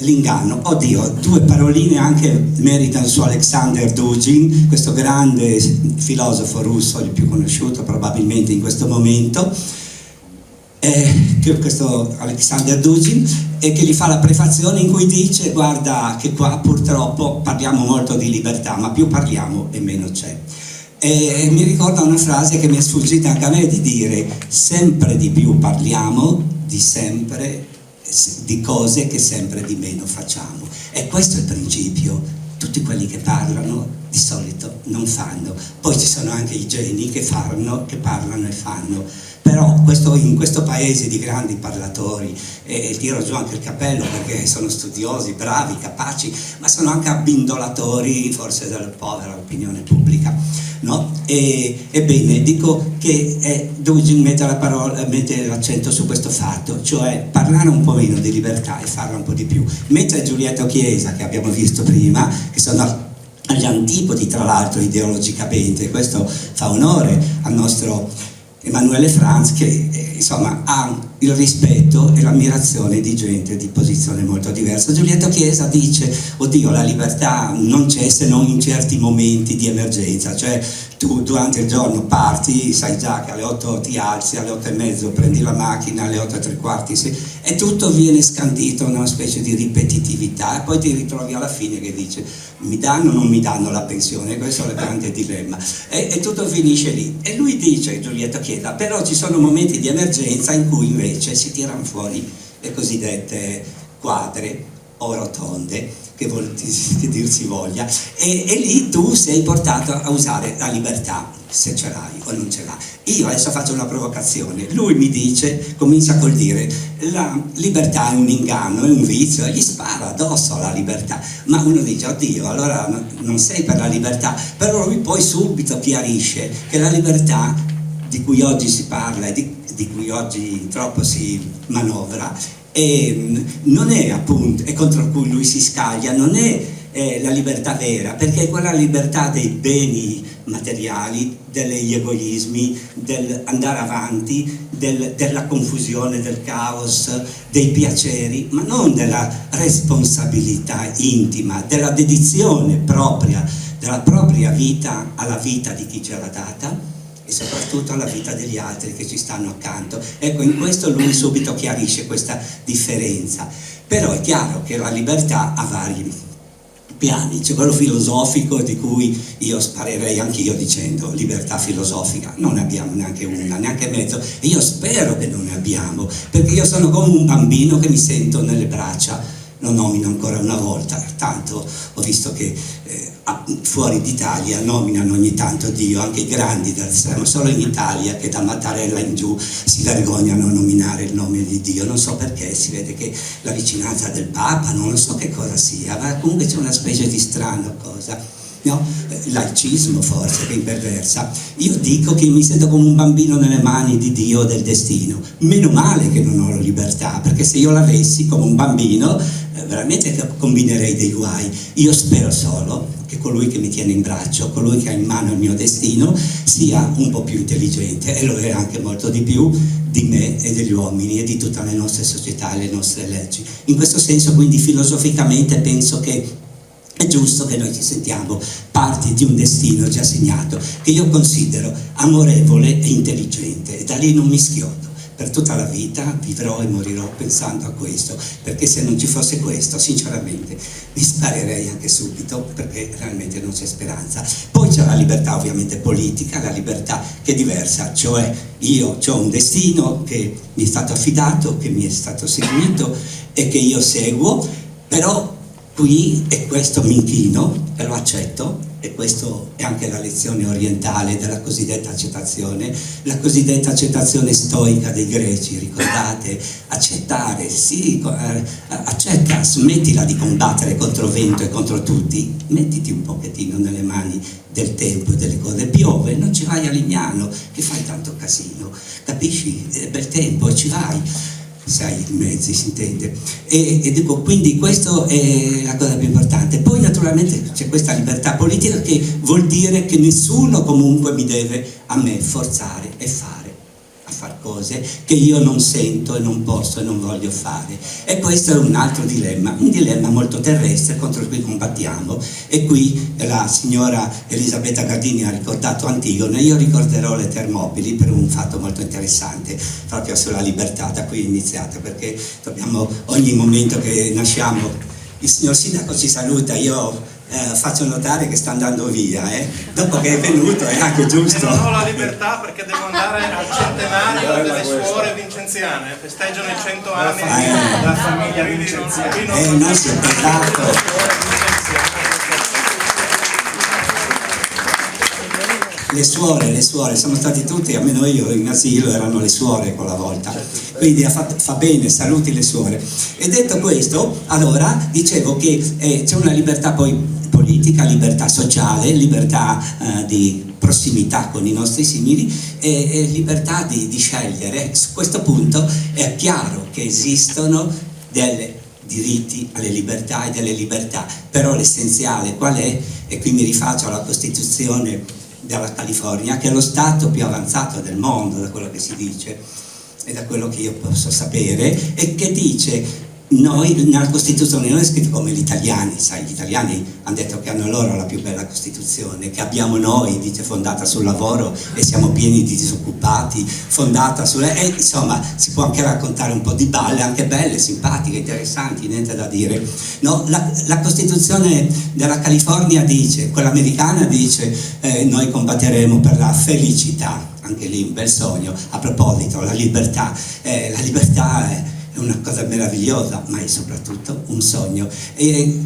l'inganno. Oddio, 2 paroline anche meritano su Alexander Dugin, questo grande filosofo russo, il più conosciuto probabilmente in questo momento, questo Alexander Dugin, e che gli fa la prefazione in cui dice: guarda che qua purtroppo parliamo molto di libertà, ma più parliamo e meno c'è. E mi ricorda una frase che mi è sfuggita anche a me, di dire: sempre di più parliamo di cose che sempre di meno facciamo. E questo è il principio. Tutti quelli che parlano di solito non fanno. Poi ci sono anche i geni che parlano e fanno. Però in questo paese di grandi parlatori, e tiro giù anche il cappello perché sono studiosi, bravi, capaci, ma sono anche abbindolatori forse della povera opinione pubblica, no? Ebbene, dico che Dugin mette l'accento su questo fatto, cioè parlare un po' meno di libertà e farla un po' di più. Mentre Giulietto Chiesa, che abbiamo visto prima, che sono agli antipodi tra l'altro ideologicamente, questo fa onore al nostro Emanuele Franz, che insomma ha il rispetto e l'ammirazione di gente di posizione molto diversa. Giulietto Chiesa dice: oddio, la libertà non c'è se non in certi momenti di emergenza, cioè tu durante il giorno parti, sai già che alle 8 ti alzi, alle 8:30 prendi la macchina, alle 8:15 e tutto viene scandito in una specie di ripetitività, e poi ti ritrovi alla fine che dice: mi danno o non mi danno la pensione? Questo è il grande dilemma, e tutto finisce lì. E lui dice, Giulietto Chiesa, però ci sono momenti di emergenza in cui invece si tirano fuori le cosiddette quadre o rotonde, che dir si voglia, e lì tu sei portato a usare la libertà, se ce l'hai o non ce l'hai. Io adesso faccio una provocazione, lui mi dice, comincia col dire: la libertà è un inganno, è un vizio, e gli spara addosso alla libertà. Ma uno dice: oddio, allora non sei per la libertà. Però lui poi subito chiarisce che la libertà di cui oggi si parla e di cui oggi troppo si manovra, e non è appunto, e contro cui lui si scaglia, non è la libertà vera, perché è quella libertà dei beni materiali, degli egoismi, del andare avanti, della confusione, del caos, dei piaceri, ma non della responsabilità intima, della dedizione propria, della propria vita alla vita di chi ce l'ha data, e soprattutto alla vita degli altri che ci stanno accanto. Ecco, in questo lui subito chiarisce questa differenza. Però è chiaro che la libertà ha vari piani, c'è quello filosofico di cui io sparerei anch'io dicendo: libertà filosofica non ne abbiamo neanche una, neanche mezzo, e io spero che non ne abbiamo, perché io sono come un bambino che mi sento nelle braccia, lo nomino ancora una volta, tanto ho visto che fuori d'Italia nominano ogni tanto Dio, anche i grandi dell'estremo, solo in Italia che da Mattarella in giù si vergognano a nominare il nome di Dio, non so perché, si vede che la vicinanza del Papa, non lo so che cosa sia, ma comunque c'è una specie di strana cosa, no? Laicismo forse, che imperversa. Io dico che mi sento come un bambino nelle mani di Dio o del destino. Meno male che non ho la libertà, perché se io l'avessi come un bambino veramente combinerei dei guai. Io spero solo che colui che mi tiene in braccio, colui che ha in mano il mio destino, sia un po' più intelligente, e lo è anche molto di più di me e degli uomini e di tutte le nostre società e le nostre leggi. In questo senso, quindi, filosoficamente penso che È giusto che noi ci sentiamo parte di un destino già segnato, che io considero amorevole e intelligente, e da lì non mi schiodo. Per tutta la vita vivrò e morirò pensando a questo, perché se non ci fosse questo, sinceramente, mi sparerei anche subito, perché realmente non c'è speranza. Poi c'è la libertà ovviamente politica, la libertà che è diversa, cioè io ho un destino che mi è stato affidato, che mi è stato seguito e che io seguo, però qui, e questo mi inchino e lo accetto, e questo è anche la lezione orientale della cosiddetta accettazione, la cosiddetta accettazione stoica dei greci, ricordate? Accettare, sì, accetta, smettila di combattere contro vento e contro tutti, mettiti un pochettino nelle mani del tempo e delle cose, piove, non ci vai a Lignano, che fai tanto casino, capisci? È bel tempo e ci vai. Sai, i mezzi, si intende, e dico, quindi questo è la cosa più importante. Poi naturalmente c'è questa libertà politica, che vuol dire che nessuno comunque mi deve a me forzare a fare cose che io non sento e non posso e non voglio fare, e questo è un altro dilemma, un dilemma molto terrestre contro cui combattiamo. E qui la signora Elisabetta Gardini ha ricordato Antigone, io ricorderò le Termopili per un fatto molto interessante proprio sulla libertà, da cui è iniziata, perché dobbiamo, ogni momento che nasciamo, il signor Sindaco ci saluta, io faccio notare che sta andando via, dopo che è venuto è anche giusto. E non ho la libertà perché devo andare al centenario delle suore vincenziane, festeggiano i 100 anni della famiglia vincenziana. Non si è parlato. Le suore, sono stati tutti, almeno io in asilo erano le suore quella volta, quindi fa bene, saluti le suore. E detto questo, allora dicevo che c'è una libertà poi politica, libertà sociale, libertà di prossimità con i nostri simili e libertà di scegliere. Su questo punto è chiaro che esistono dei diritti alle libertà e delle libertà, però l'essenziale qual è? E qui mi rifaccio alla Costituzione della California, che è lo stato più avanzato del mondo, da quello che si dice e da quello che io posso sapere, e che dice, noi nella Costituzione non è scritto come gli italiani, sai, gli italiani hanno detto che hanno loro la più bella Costituzione, che abbiamo noi, dice, fondata sul lavoro e siamo pieni di disoccupati, fondata insomma, si può anche raccontare un po' di balle, anche belle, simpatiche, interessanti, niente da dire. No, la Costituzione della California dice, quella americana dice, noi combatteremo per la felicità, anche lì un bel sogno. A proposito, la libertà è una cosa meravigliosa, ma è soprattutto un sogno. E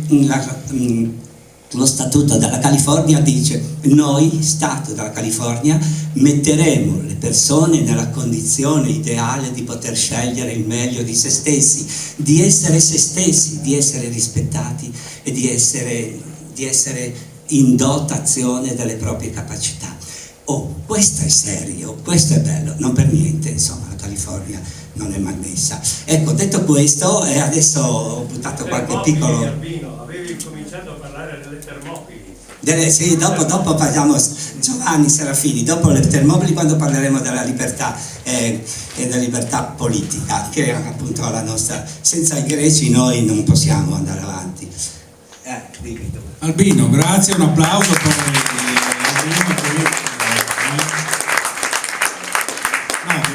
lo Statuto della California dice, noi, Stato della California, metteremo le persone nella condizione ideale di poter scegliere il meglio di se stessi, di essere se stessi, di essere rispettati e di essere in dotazione delle proprie capacità. Oh, questo è serio, questo è bello, non per niente, insomma, la California non è malmessa. Ecco, detto questo, e adesso ho buttato qualche piccolo... Albino, avevi cominciato a parlare delle Termopili. Sì, dopo parliamo, Giovanni Serafini, dopo le Termopili, quando parleremo della libertà e della libertà politica, che è appunto la nostra... Senza i greci noi non possiamo andare avanti. Albino, grazie, un applauso per Albino.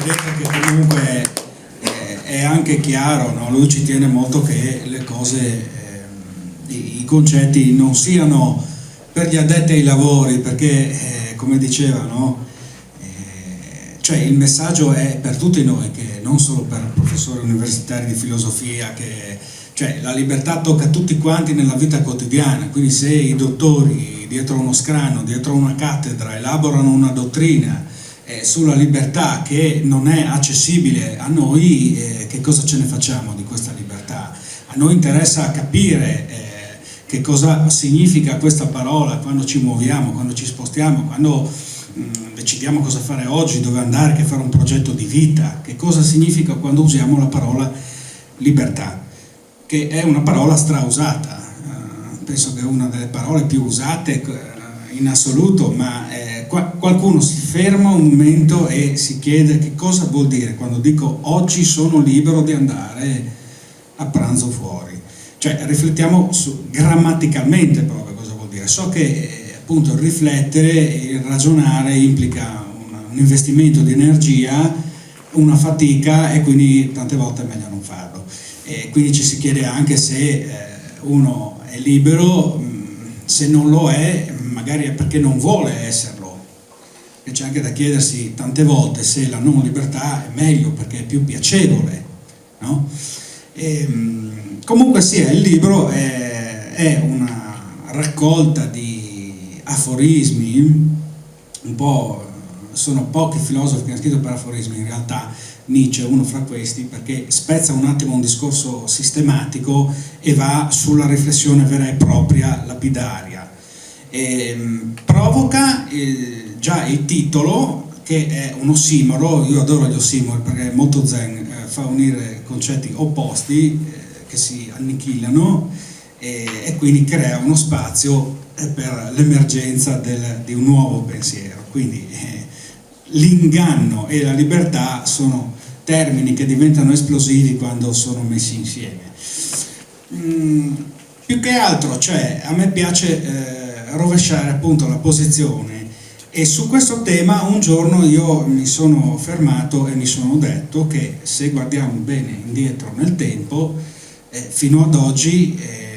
Vedete che comunque è anche chiaro, no? Lui ci tiene molto che le cose, i concetti non siano per gli addetti ai lavori, perché come diceva, no? Cioè il messaggio è per tutti noi, che non solo per professori universitari di filosofia, cioè la libertà tocca a tutti quanti nella vita quotidiana, quindi se i dottori dietro uno scranno, dietro una cattedra elaborano una dottrina sulla libertà che non è accessibile a noi, che cosa ce ne facciamo di questa libertà? A noi interessa capire che cosa significa questa parola quando ci muoviamo, quando ci spostiamo, quando decidiamo cosa fare oggi, dove andare, che fare un progetto di vita, che cosa significa quando usiamo la parola libertà, che è una parola strausata, penso che è una delle parole più usate in assoluto, ma qualcuno si ferma un momento e si chiede che cosa vuol dire quando dico oggi sono libero di andare a pranzo fuori. Cioè riflettiamo grammaticalmente proprio cosa vuol dire. So che appunto il riflettere e il ragionare implica un investimento di energia, una fatica, e quindi tante volte è meglio non farlo. E quindi ci si chiede anche se uno è libero, se non lo è magari è perché non vuole esserlo. E c'è anche da chiedersi tante volte se la non libertà è meglio perché è più piacevole, no? Comunque sia, il libro è una raccolta di aforismi, un po', sono pochi filosofi che hanno scritto per aforismi, in realtà Nietzsche è uno fra questi, perché spezza un attimo un discorso sistematico e va sulla riflessione vera e propria, lapidaria. Provoca già il titolo, che è un ossimoro. Io adoro gli ossimori perché è molto zen, fa unire concetti opposti che si annichilano e quindi crea uno spazio per l'emergenza di un nuovo pensiero. Quindi l'inganno e la libertà sono termini che diventano esplosivi quando sono messi insieme. Più che altro, cioè, a me piace rovesciare appunto la posizione, e su questo tema un giorno io mi sono fermato e mi sono detto che se guardiamo bene indietro nel tempo, fino ad oggi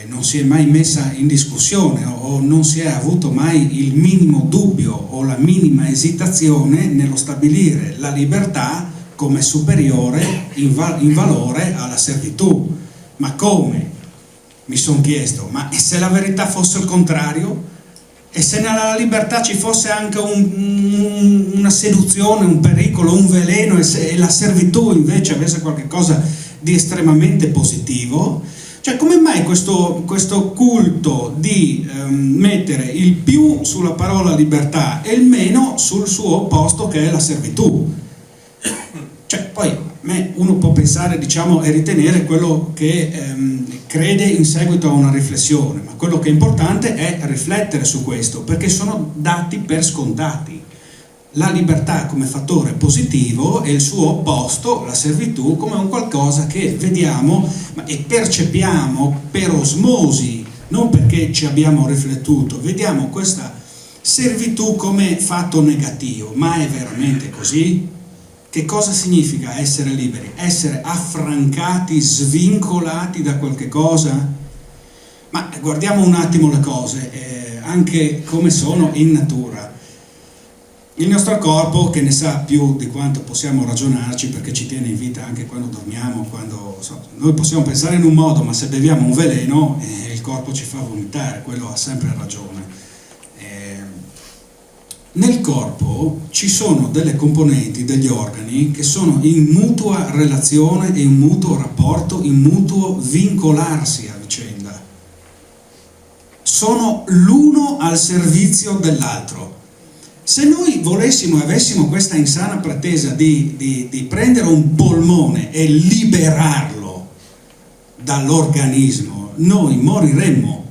non si è mai messa in discussione o non si è avuto mai il minimo dubbio o la minima esitazione nello stabilire la libertà come superiore in valore alla servitù. Ma come? Mi sono chiesto, ma se la verità fosse il contrario? E se nella libertà ci fosse anche una seduzione, un pericolo, un veleno, e la servitù invece avesse qualcosa di estremamente positivo? Cioè, come mai questo culto di mettere il più sulla parola libertà e il meno sul suo opposto, che è la servitù? Cioè, poi uno può pensare, diciamo, e ritenere quello che crede in seguito a una riflessione, ma quello che è importante è riflettere su questo, perché sono dati per scontati. La libertà come fattore positivo e il suo opposto, la servitù, come un qualcosa che vediamo e percepiamo per osmosi, non perché ci abbiamo riflettuto. Vediamo questa servitù come fatto negativo, ma è veramente così? Che cosa significa essere liberi? Essere affrancati, svincolati da qualche cosa? Ma guardiamo un attimo le cose, anche come sono in natura. Il nostro corpo, che ne sa più di quanto possiamo ragionarci, perché ci tiene in vita anche quando dormiamo, noi possiamo pensare in un modo, ma se beviamo un veleno il corpo ci fa vomitare, quello ha sempre ragione. Nel corpo ci sono delle componenti, degli organi che sono in mutua relazione e in mutuo rapporto, in mutuo vincolarsi a vicenda. Sono l'uno al servizio dell'altro. Se noi volessimo e avessimo questa insana pretesa di prendere un polmone e liberarlo dall'organismo, noi moriremmo.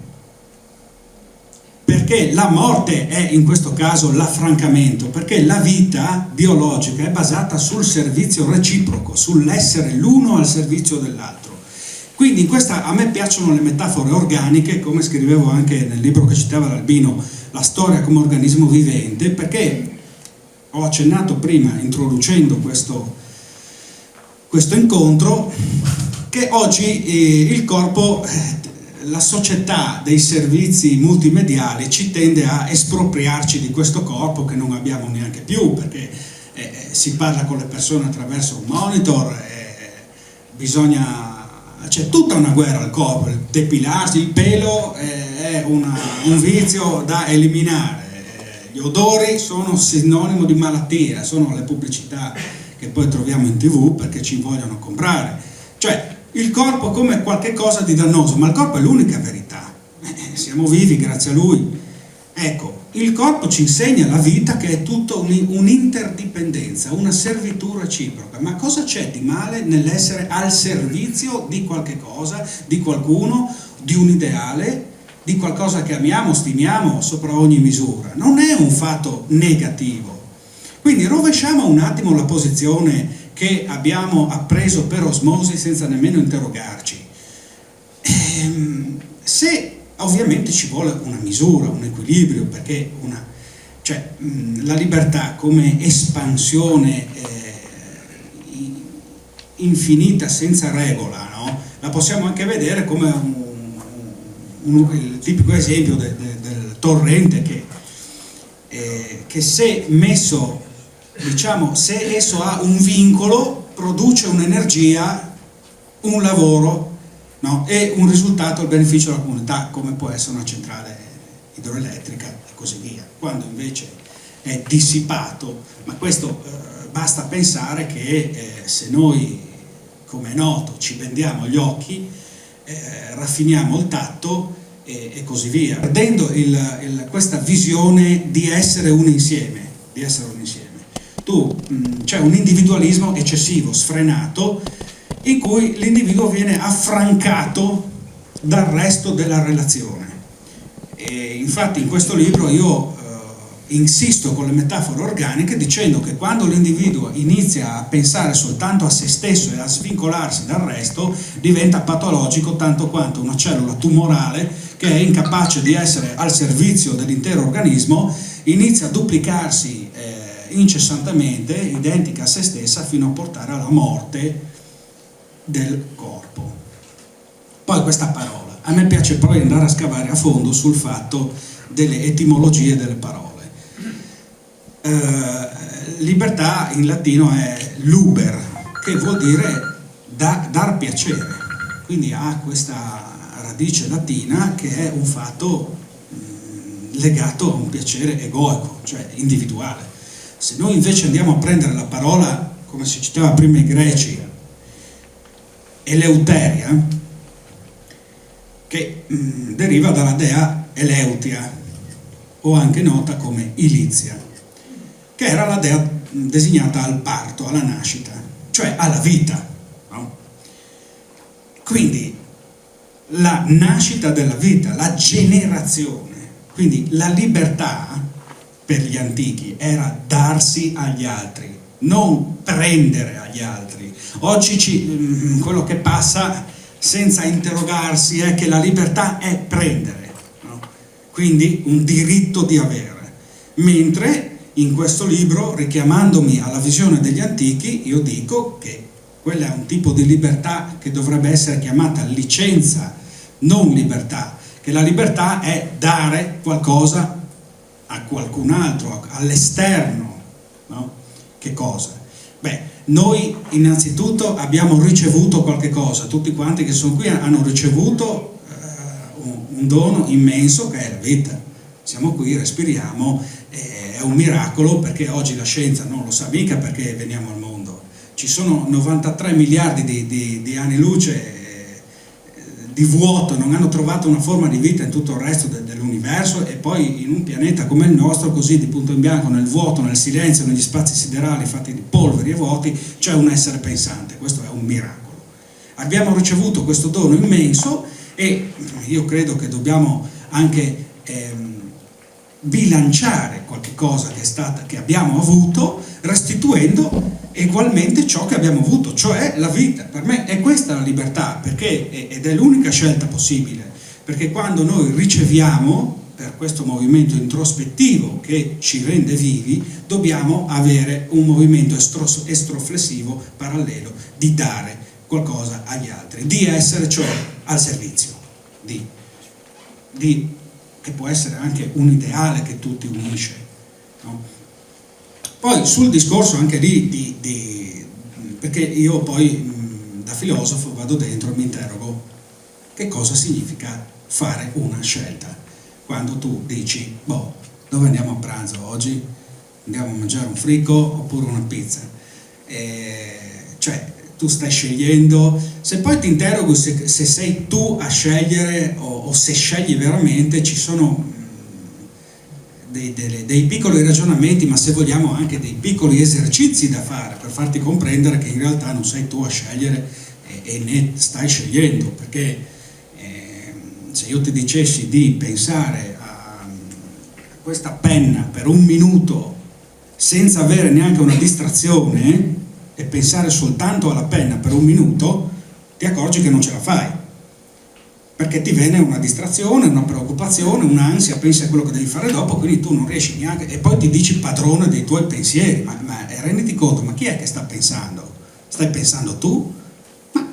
Perché la morte è in questo caso l'affrancamento, perché la vita biologica è basata sul servizio reciproco, sull'essere l'uno al servizio dell'altro. Quindi in questa, a me piacciono le metafore organiche, come scrivevo anche nel libro che citava l'Albino, La storia come organismo vivente, perché ho accennato prima, introducendo questo incontro, che oggi il corpo, la società dei servizi multimediali ci tende a espropriarci di questo corpo che non abbiamo neanche più, perché si parla con le persone attraverso un monitor, c'è tutta una guerra al corpo. Il depilarsi, il pelo è un vizio da eliminare, gli odori sono sinonimo di malattia, sono le pubblicità che poi troviamo in TV perché ci vogliono comprare. Cioè, il corpo come qualche cosa di dannoso, ma il corpo è l'unica verità, siamo vivi grazie a lui. Ecco, il corpo ci insegna la vita, che è tutto un'interdipendenza, una servitù reciproca. Ma cosa c'è di male nell'essere al servizio di qualche cosa, di qualcuno, di un ideale, di qualcosa che amiamo, stimiamo sopra ogni misura? Non è un fatto negativo. Quindi rovesciamo un attimo la posizione che abbiamo appreso per osmosi senza nemmeno interrogarci. Se ovviamente ci vuole una misura, un equilibrio, perché la libertà come espansione infinita senza regola, no? La possiamo anche vedere come il tipico esempio del torrente che se messo, diciamo, se esso ha un vincolo, produce un'energia, un lavoro, no? E un risultato al beneficio della comunità, come può essere una centrale idroelettrica e così via. Quando invece è dissipato, ma questo basta pensare che se noi, come è noto, ci vendiamo gli occhi, raffiniamo il tatto e così via, perdendo questa visione di essere un insieme, c'è un individualismo eccessivo, sfrenato, in cui l'individuo viene affrancato dal resto della relazione. E infatti in questo libro io insisto con le metafore organiche dicendo che quando l'individuo inizia a pensare soltanto a se stesso e a svincolarsi dal resto, diventa patologico tanto quanto una cellula tumorale che è incapace di essere al servizio dell'intero organismo, inizia a duplicarsi incessantemente, identica a se stessa, fino a portare alla morte del corpo. Poi questa parola, a me piace poi andare a scavare a fondo sul fatto delle etimologie delle parole. Libertà in latino è luber, che vuol dire dar piacere, quindi ha questa radice latina che è un fatto legato a un piacere egoico, cioè individuale. Se noi invece andiamo a prendere la parola, come si citava prima i greci, eleuteria, che deriva dalla dea Eleutia, o anche nota come Ilizia, che era la dea designata al parto, alla nascita, cioè alla vita, no? Quindi la nascita della vita, la generazione, quindi la libertà per gli antichi era darsi agli altri, non prendere agli altri. Oggi quello che passa senza interrogarsi è che la libertà è prendere, no? Quindi un diritto di avere, mentre in questo libro, richiamandomi alla visione degli antichi, io dico che quello è un tipo di libertà che dovrebbe essere chiamata licenza, non libertà, che la libertà è dare qualcosa a qualcun altro, all'esterno, no? Che cosa? Beh, noi innanzitutto abbiamo ricevuto qualche cosa, tutti quanti che sono qui hanno ricevuto un dono immenso che è la vita. Siamo qui, respiriamo, è un miracolo, perché oggi la scienza non lo sa mica perché veniamo al mondo. Ci sono 93 miliardi di anni luce di vuoto, non hanno trovato una forma di vita in tutto il resto dell'universo, e poi in un pianeta come il nostro, così di punto in bianco, nel vuoto, nel silenzio, negli spazi siderali fatti di polveri e vuoti, c'è un essere pensante. Questo è un miracolo. Abbiamo ricevuto questo dono immenso e io credo che dobbiamo anche bilanciare qualche cosa che abbiamo avuto, restituendo ugualmente ciò che abbiamo avuto, cioè la vita. Per me è questa la libertà, ed è l'unica scelta possibile, perché quando noi riceviamo, per questo movimento introspettivo che ci rende vivi, dobbiamo avere un movimento estroflessivo parallelo di dare qualcosa agli altri, di essere cioè al servizio, che può essere anche un ideale che tutti unisce, no? Poi sul discorso anche lì perché io poi da filosofo vado dentro e mi interrogo che cosa significa fare una scelta. Quando tu dici, dove andiamo a pranzo oggi? Andiamo a mangiare un frico oppure una pizza? Cioè tu stai scegliendo. Se poi ti interrogo se sei tu a scegliere o se scegli veramente, ci sono dei piccoli ragionamenti, ma se vogliamo anche dei piccoli esercizi da fare per farti comprendere che in realtà non sei tu a scegliere e ne stai scegliendo, perché se io ti dicessi di pensare a questa penna per un minuto senza avere neanche una distrazione e pensare soltanto alla penna per un minuto, ti accorgi che non ce la fai. perché ti viene una distrazione, una preoccupazione, un'ansia, pensi a quello che devi fare dopo, quindi tu non riesci neanche, e poi ti dici padrone dei tuoi pensieri, ma renditi conto, ma chi è che sta pensando? Stai pensando tu? Ma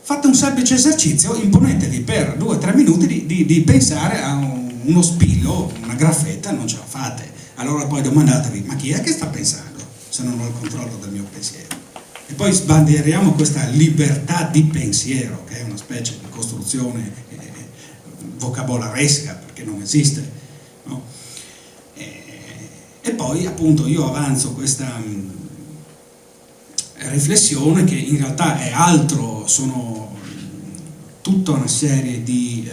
fate un semplice esercizio, imponetevi per 2 o 3 minuti di pensare a uno spillo, una graffetta, non ce la fate. Allora poi domandatevi, ma chi è che sta pensando se non ho il controllo del mio pensiero? E poi sbandieriamo questa libertà di pensiero, che è una specie di costruzione vocabolaresca, perché non esiste, no? E poi appunto io avanzo questa riflessione che in realtà è altro, sono tutta una serie di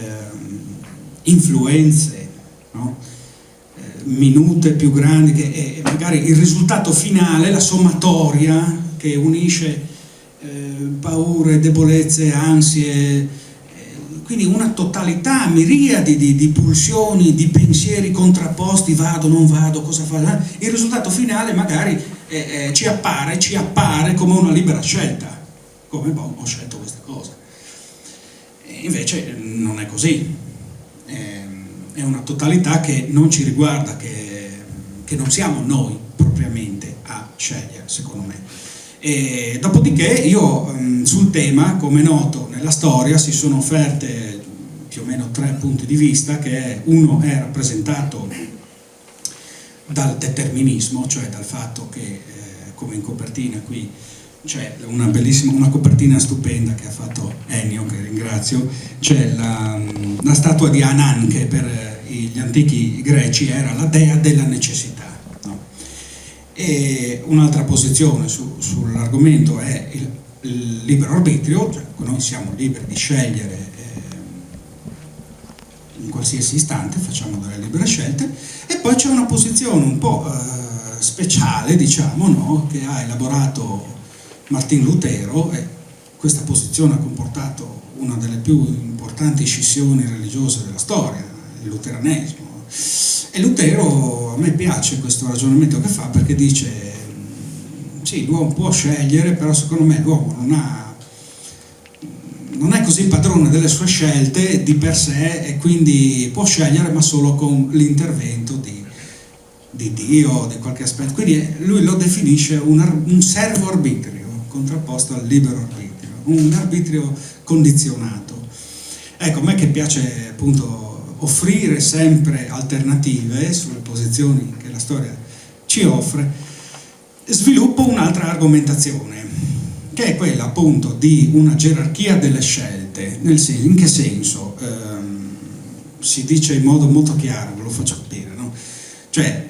influenze, no? Minute più grandi, che magari il risultato finale, la sommatoria che unisce paure, debolezze, ansie, quindi una totalità, miriadi di pulsioni, di pensieri contrapposti, vado, non vado, cosa fare? Il risultato finale magari ci appare come una libera scelta, come ho scelto queste cose. E invece non è così, è una totalità che non ci riguarda, che non siamo noi propriamente a scegliere, secondo me. E dopodiché io sul tema, come è noto nella storia, si sono offerte più o meno 3 punti di vista, che uno è rappresentato dal determinismo, cioè dal fatto che come in copertina qui c'è una copertina stupenda che ha fatto Ennio, che ringrazio, c'è la statua di Anan, che per gli antichi greci era la dea della necessità. E un'altra posizione sull'argomento è il libero arbitrio, cioè noi siamo liberi di scegliere in qualsiasi istante, facciamo delle libere scelte, e poi c'è una posizione un po' speciale, diciamo, no? Che ha elaborato Martin Lutero, e questa posizione ha comportato una delle più importanti scissioni religiose della storia, il luteranesimo. E Lutero, a me piace questo ragionamento che fa, perché dice sì, l'uomo può scegliere, però secondo me l'uomo non è così padrone delle sue scelte di per sé, e quindi può scegliere ma solo con l'intervento di Dio, di qualche aspetto. Quindi lui lo definisce un servo arbitrio contrapposto al libero arbitrio, un arbitrio condizionato. Ecco, a me che piace appunto offrire sempre alternative sulle posizioni che la storia ci offre, sviluppo un'altra argomentazione, che è quella appunto di una gerarchia delle scelte. In che senso? Si dice in modo molto chiaro, ve lo faccio capire, no? Cioè,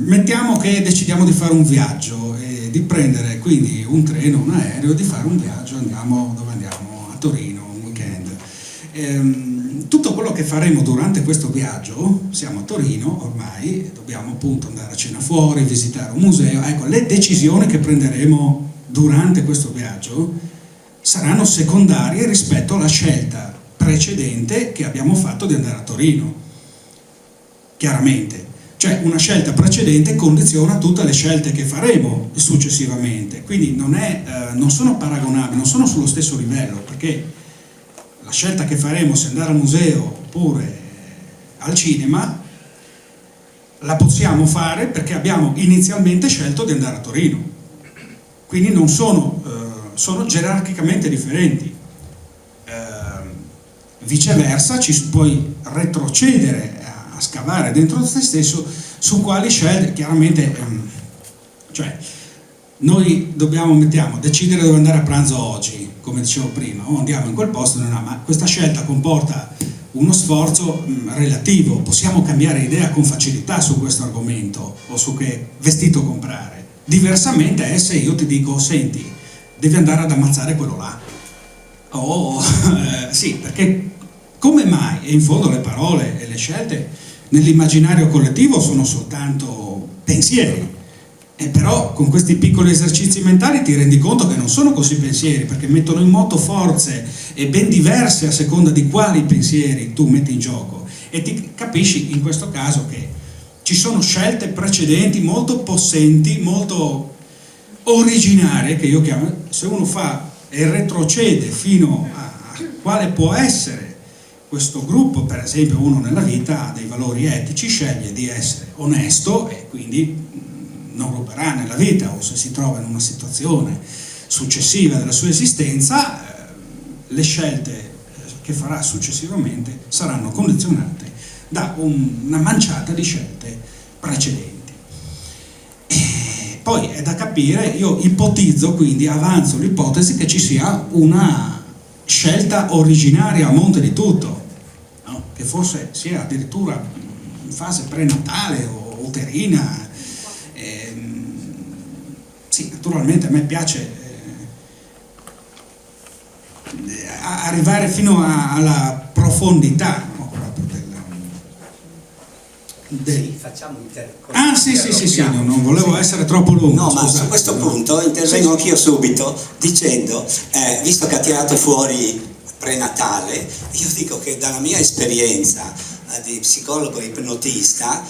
mettiamo che decidiamo di fare un viaggio e di prendere quindi un treno, un aereo, di fare un viaggio, dove andiamo? A Torino, un weekend. Tutto quello che faremo durante questo viaggio, siamo a Torino ormai, dobbiamo appunto andare a cena fuori, visitare un museo, ecco, le decisioni che prenderemo durante questo viaggio saranno secondarie rispetto alla scelta precedente che abbiamo fatto di andare a Torino, chiaramente. Cioè una scelta precedente condiziona tutte le scelte che faremo successivamente, quindi non sono paragonabili, non sono sullo stesso livello, perché la scelta che faremo se andare al museo oppure al cinema la possiamo fare perché abbiamo inizialmente scelto di andare a Torino, quindi non sono gerarchicamente differenti. Viceversa, ci puoi retrocedere a scavare dentro te stesso su quali scelte, chiaramente, cioè noi dobbiamo decidere dove andare a pranzo oggi, come dicevo prima, o andiamo in quel posto, ma questa scelta comporta uno sforzo relativo, possiamo cambiare idea con facilità su questo argomento o su che vestito comprare. Diversamente è se io ti dico, senti, devi andare ad ammazzare quello là. Sì, perché come mai? E in fondo le parole e le scelte nell'immaginario collettivo sono soltanto pensieri. E però con questi piccoli esercizi mentali ti rendi conto che non sono così pensieri, perché mettono in moto forze e ben diverse a seconda di quali pensieri tu metti in gioco, e ti capisci in questo caso che ci sono scelte precedenti molto possenti, molto originarie, che io chiamo, se uno fa e retrocede fino a quale può essere questo gruppo, per esempio uno nella vita ha dei valori etici, sceglie di essere onesto e quindi non ruberà nella vita, o se si trova in una situazione successiva della sua esistenza, le scelte che farà successivamente saranno condizionate da una manciata di scelte precedenti. E poi è da capire, io ipotizzo, quindi avanzo l'ipotesi che ci sia una scelta originaria a monte di tutto, no? Che forse sia addirittura in fase prenatale o uterina. Sì, naturalmente a me piace arrivare fino alla profondità, no? Sì, facciamo sì, non volevo essere troppo lungo. No, ma su questo punto intervengo anch'io subito dicendo, visto che ha tirato fuori prenatale, io dico che dalla mia esperienza di psicologo ipnotista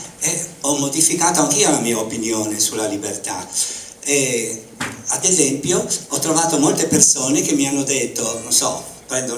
ho modificato anch'io la mia opinione sulla libertà. Ad esempio ho trovato molte persone che mi hanno detto, non so, prendo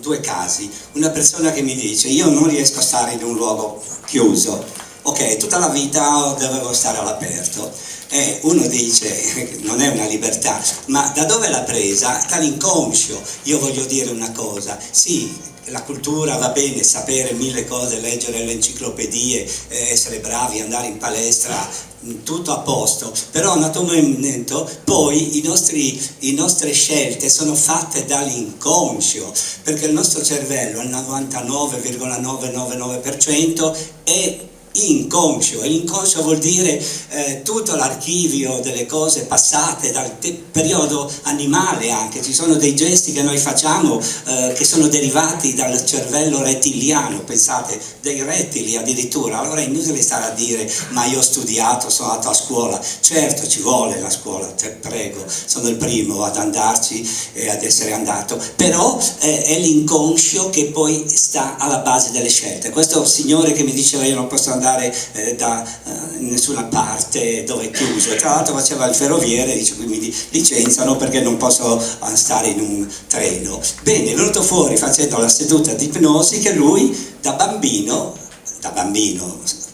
due casi, una persona che mi dice io non riesco a stare in un luogo chiuso, ok, tutta la vita dovevo stare all'aperto, e uno dice non è una libertà, ma da dove l'ha presa? Dall'inconscio. Io voglio dire una cosa, sì, la cultura va bene, sapere 1000 cose, leggere le enciclopedie, essere bravi, andare in palestra, tutto a posto, però naturalmente poi le nostre scelte sono fatte dall'inconscio, perché il nostro cervello al 99,999% è inconscio, e l'inconscio vuol dire tutto l'archivio delle cose passate dal periodo animale. Anche ci sono dei gesti che noi facciamo che sono derivati dal cervello rettiliano, pensate, dei rettili addirittura. Allora è inutile stare a dire ma io ho studiato, sono andato a scuola. Certo, ci vuole la scuola, te prego, sono il primo ad andarci e ad essere andato, però è l'inconscio che poi sta alla base delle scelte. Questo signore che mi diceva io non posso andare da nessuna parte dove è chiuso, e tra l'altro faceva il ferroviere, dice qui mi licenziano perché non posso stare in un treno. Bene, è venuto fuori facendo la seduta di ipnosi che lui da bambino,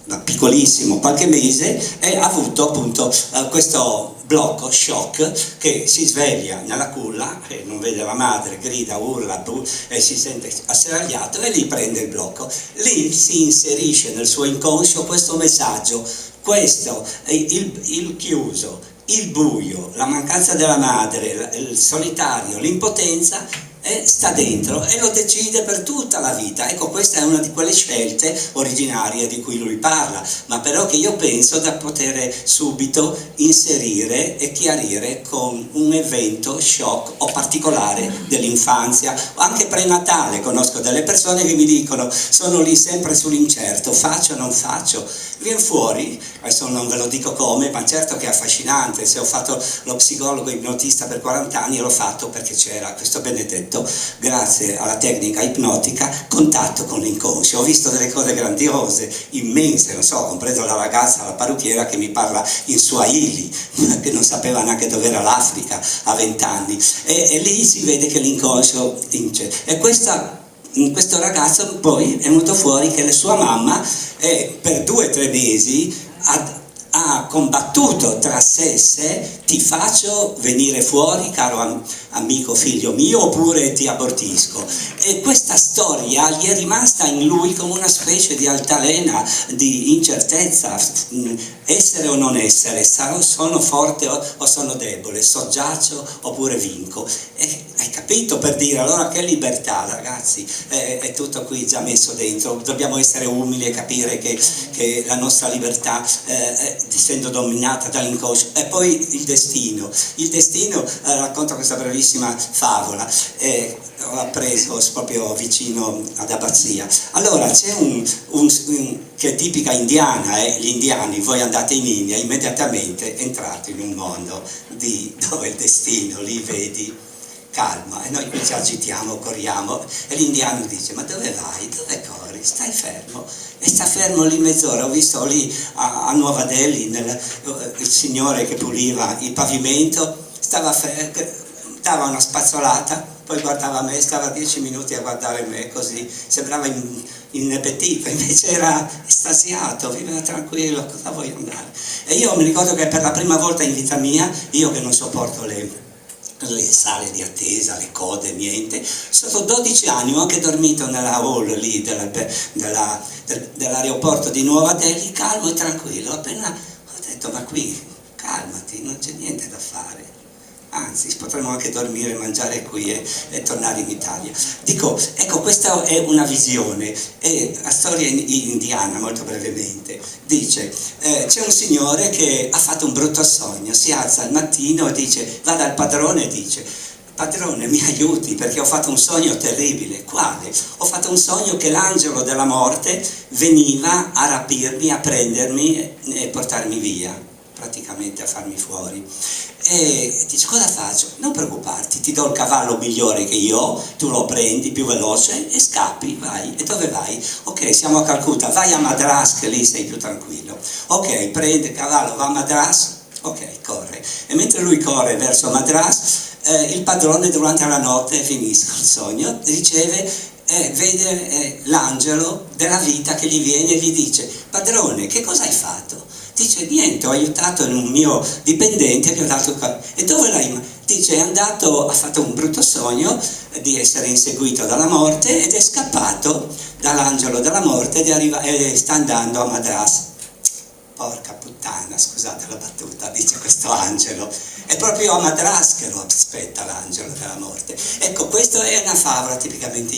da piccolissimo, qualche mese, ha avuto appunto questo blocco, shock, che si sveglia nella culla e non vede la madre, grida, urla e si sente asserragliato, e lì prende il blocco. Lì si inserisce nel suo inconscio questo messaggio, questo, il chiuso, il buio, la mancanza della madre, il solitario, l'impotenza, sta dentro e lo decide per tutta la vita. Ecco, questa è una di quelle scelte originarie di cui lui parla, ma però che io penso da poter subito inserire e chiarire con un evento shock o particolare dell'infanzia o anche prenatale. Conosco delle persone che mi dicono sono lì sempre sull'incerto, faccio o non faccio, viene fuori, adesso non ve lo dico come, ma certo che è affascinante. Se ho fatto lo psicologo ipnotista per 40 anni l'ho fatto perché c'era questo benedetto, grazie alla tecnica ipnotica, contatto con l'inconscio. Ho visto delle cose grandiose, immense, non so, compreso la ragazza, la parrucchiera che mi parla in Swahili, che non sapeva neanche dove era l'Africa a 20 anni, e lì si vede che l'inconscio vince. E questo ragazzo poi è venuto fuori che la sua mamma per 2 o 3 mesi ha combattuto tra sé e sé: ti faccio venire fuori, caro amico figlio mio, oppure ti abortisco. E questa storia gli è rimasta in lui come una specie di altalena, di incertezza, essere o non essere, sono forte o sono debole, soggiaccio oppure vinco. E hai capito, per dire, allora che libertà, ragazzi, è tutto qui già messo dentro. Dobbiamo essere umili e capire che la nostra libertà, essendo dominata dall'inconscio. E poi il destino, racconto questa brevissima favola, ho appreso proprio vicino ad Abbazia. Allora c'è che è tipica indiana, gli indiani, voi andate in India, immediatamente entrate in un mondo dove il destino, lì vedi calma, e noi qui ci agitiamo, corriamo, e l'indiano dice: ma dove vai? Dove corri? Stai fermo. E sta fermo lì mezz'ora. Ho visto lì a Nuova Delhi il signore che puliva il pavimento, stava dava una spazzolata, poi guardava me, stava 10 minuti a guardare me così, sembrava inebetito, invece era estasiato, viveva tranquillo, cosa voglio andare? E io mi ricordo che per la prima volta in vita mia, io che non sopporto le sale di attesa, le code, niente, sono 12 anni, ho anche dormito nella hall lì dell'aeroporto di Nuova Delhi, calmo e tranquillo, appena ho detto ma qui calmati, non c'è niente da fare, anzi potremmo anche dormire, mangiare qui e tornare in Italia. Dico, ecco, questa è una visione, e la storia indiana, molto brevemente, dice, c'è un signore che ha fatto un brutto sogno, si alza al mattino e dice, va dal padrone e dice, padrone mi aiuti perché ho fatto un sogno terribile. Quale? Ho fatto un sogno che l'angelo della morte veniva a rapirmi, a prendermi e portarmi via, praticamente a farmi fuori. E dice, cosa faccio? Non preoccuparti, ti do il cavallo migliore che io ho, tu lo prendi più veloce e scappi, vai. E dove vai? Ok, siamo a Calcutta, vai a Madras che lì sei più tranquillo. Ok, prende il cavallo, va a Madras, ok, corre. E mentre lui corre verso Madras, il padrone durante la notte, finisco il sogno, riceve, vede l'angelo della vita che gli viene e gli dice, padrone, che cosa hai fatto? Dice, niente, ho aiutato un mio dipendente, gli ho dato... E dove l'hai? Dice, è andato, ha fatto un brutto sogno di essere inseguito dalla morte ed è scappato dall'angelo della morte e sta andando a Madras. Porca puttana, scusate la battuta, dice questo angelo. È proprio a Madras che lo aspetta l'angelo della morte. Ecco, questa è una favola tipicamente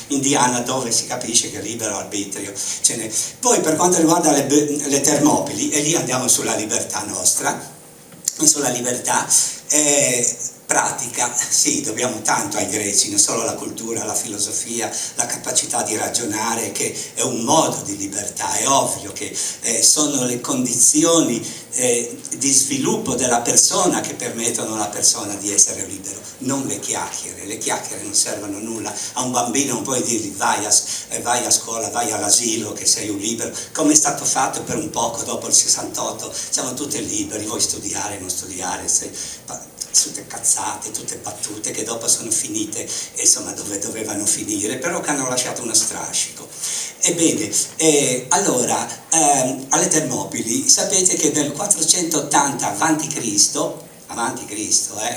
indiana dove si capisce che libero arbitrio ce n'è. Poi per quanto riguarda le Termopili, e lì andiamo sulla libertà nostra, sulla libertà pratica, sì, dobbiamo tanto ai greci, non solo la cultura, la filosofia, la capacità di ragionare, che è un modo di libertà, è ovvio che sono le condizioni di sviluppo della persona che permettono alla persona di essere libero, non le chiacchiere non servono a nulla. A un bambino non puoi dirgli vai a scuola, vai all'asilo che sei un libero, come è stato fatto per un poco dopo il 68, siamo tutti liberi, vuoi studiare, non studiare, tutte cazzate, tutte battute che dopo sono finite insomma dove dovevano finire, però che hanno lasciato uno strascico. Ebbene, allora alle Termopili sapete che nel 480 avanti Cristo,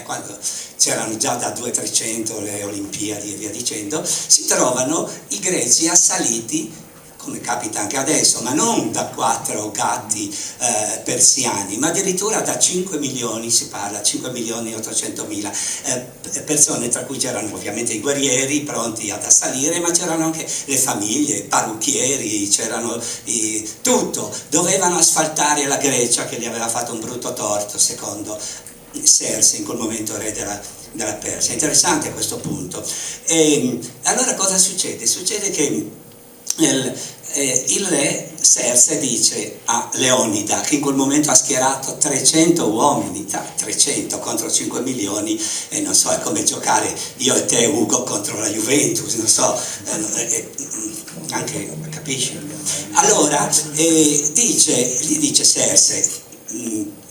quando c'erano già da 200-300 le Olimpiadi e via dicendo, si trovano i greci assaliti, come capita anche adesso, ma non da 4 gatti persiani, ma addirittura da 5 milioni, si parla, 5.800.000 persone, tra cui c'erano ovviamente i guerrieri pronti ad assalire, ma c'erano anche le famiglie, i parrucchieri, c'erano tutto. Dovevano asfaltare la Grecia che gli aveva fatto un brutto torto, secondo Serse, in quel momento re della Persia. Interessante a questo punto. E allora cosa succede? Succede che il re Serse dice a Leonida, che in quel momento ha schierato 300 uomini, 300 contro 5 milioni, e non so, è come giocare io e te, Ugo, contro la Juventus, non so, anche, capisci? Allora gli dice Serse,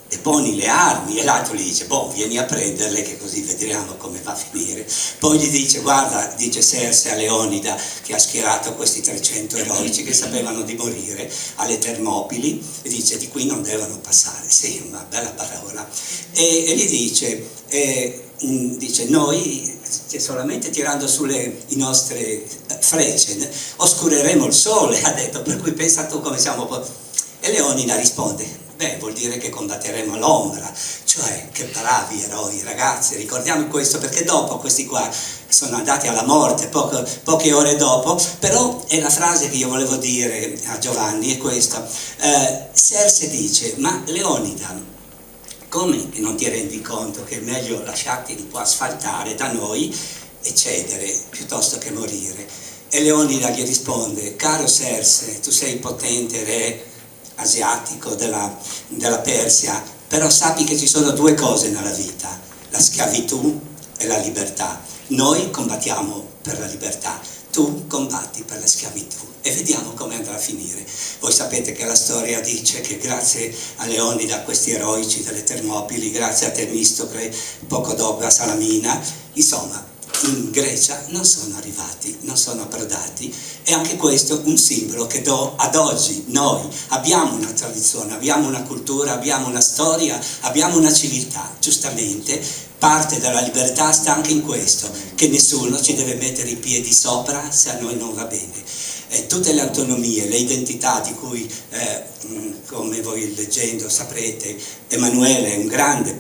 deponi le armi, e l'altro gli dice, boh, vieni a prenderle che così vedremo come va a finire. Poi gli dice, guarda, dice Serse a Leonida, che ha schierato questi 300 eroici che sapevano di morire alle Termopili, e dice, di qui non devono passare. Sì, una bella parola. E gli dice, noi solamente tirando sulle nostre frecce oscureremo il sole, ha detto, per cui pensa tu come siamo. E Leonida risponde, beh, vuol dire che combatteremo all'ombra, cioè che bravi eroi, ragazzi, ricordiamo questo, perché dopo questi qua sono andati alla morte poche ore dopo, però è la frase che io volevo dire a Giovanni, è questa. Serse dice, ma Leonida, come non ti rendi conto che è meglio lasciarti un po' asfaltare da noi e cedere piuttosto che morire? E Leonida gli risponde, caro Serse, tu sei il potente re asiatico della Persia, però sappi che ci sono due cose nella vita, la schiavitù e la libertà. Noi combattiamo per la libertà, tu combatti per la schiavitù e vediamo come andrà a finire. Voi sapete che la storia dice che grazie a Leonida, a questi eroici delle Termopili, grazie a Temistocle, poco dopo a Salamina, insomma, in Grecia non sono arrivati, non sono approdati, e anche questo è un simbolo che ad oggi noi abbiamo una tradizione, abbiamo una cultura, abbiamo una storia, abbiamo una civiltà. Giustamente parte della libertà sta anche in questo, che nessuno ci deve mettere i piedi sopra se a noi non va bene. Tutte le autonomie, le identità di cui, come voi leggendo saprete, Emanuele è un grande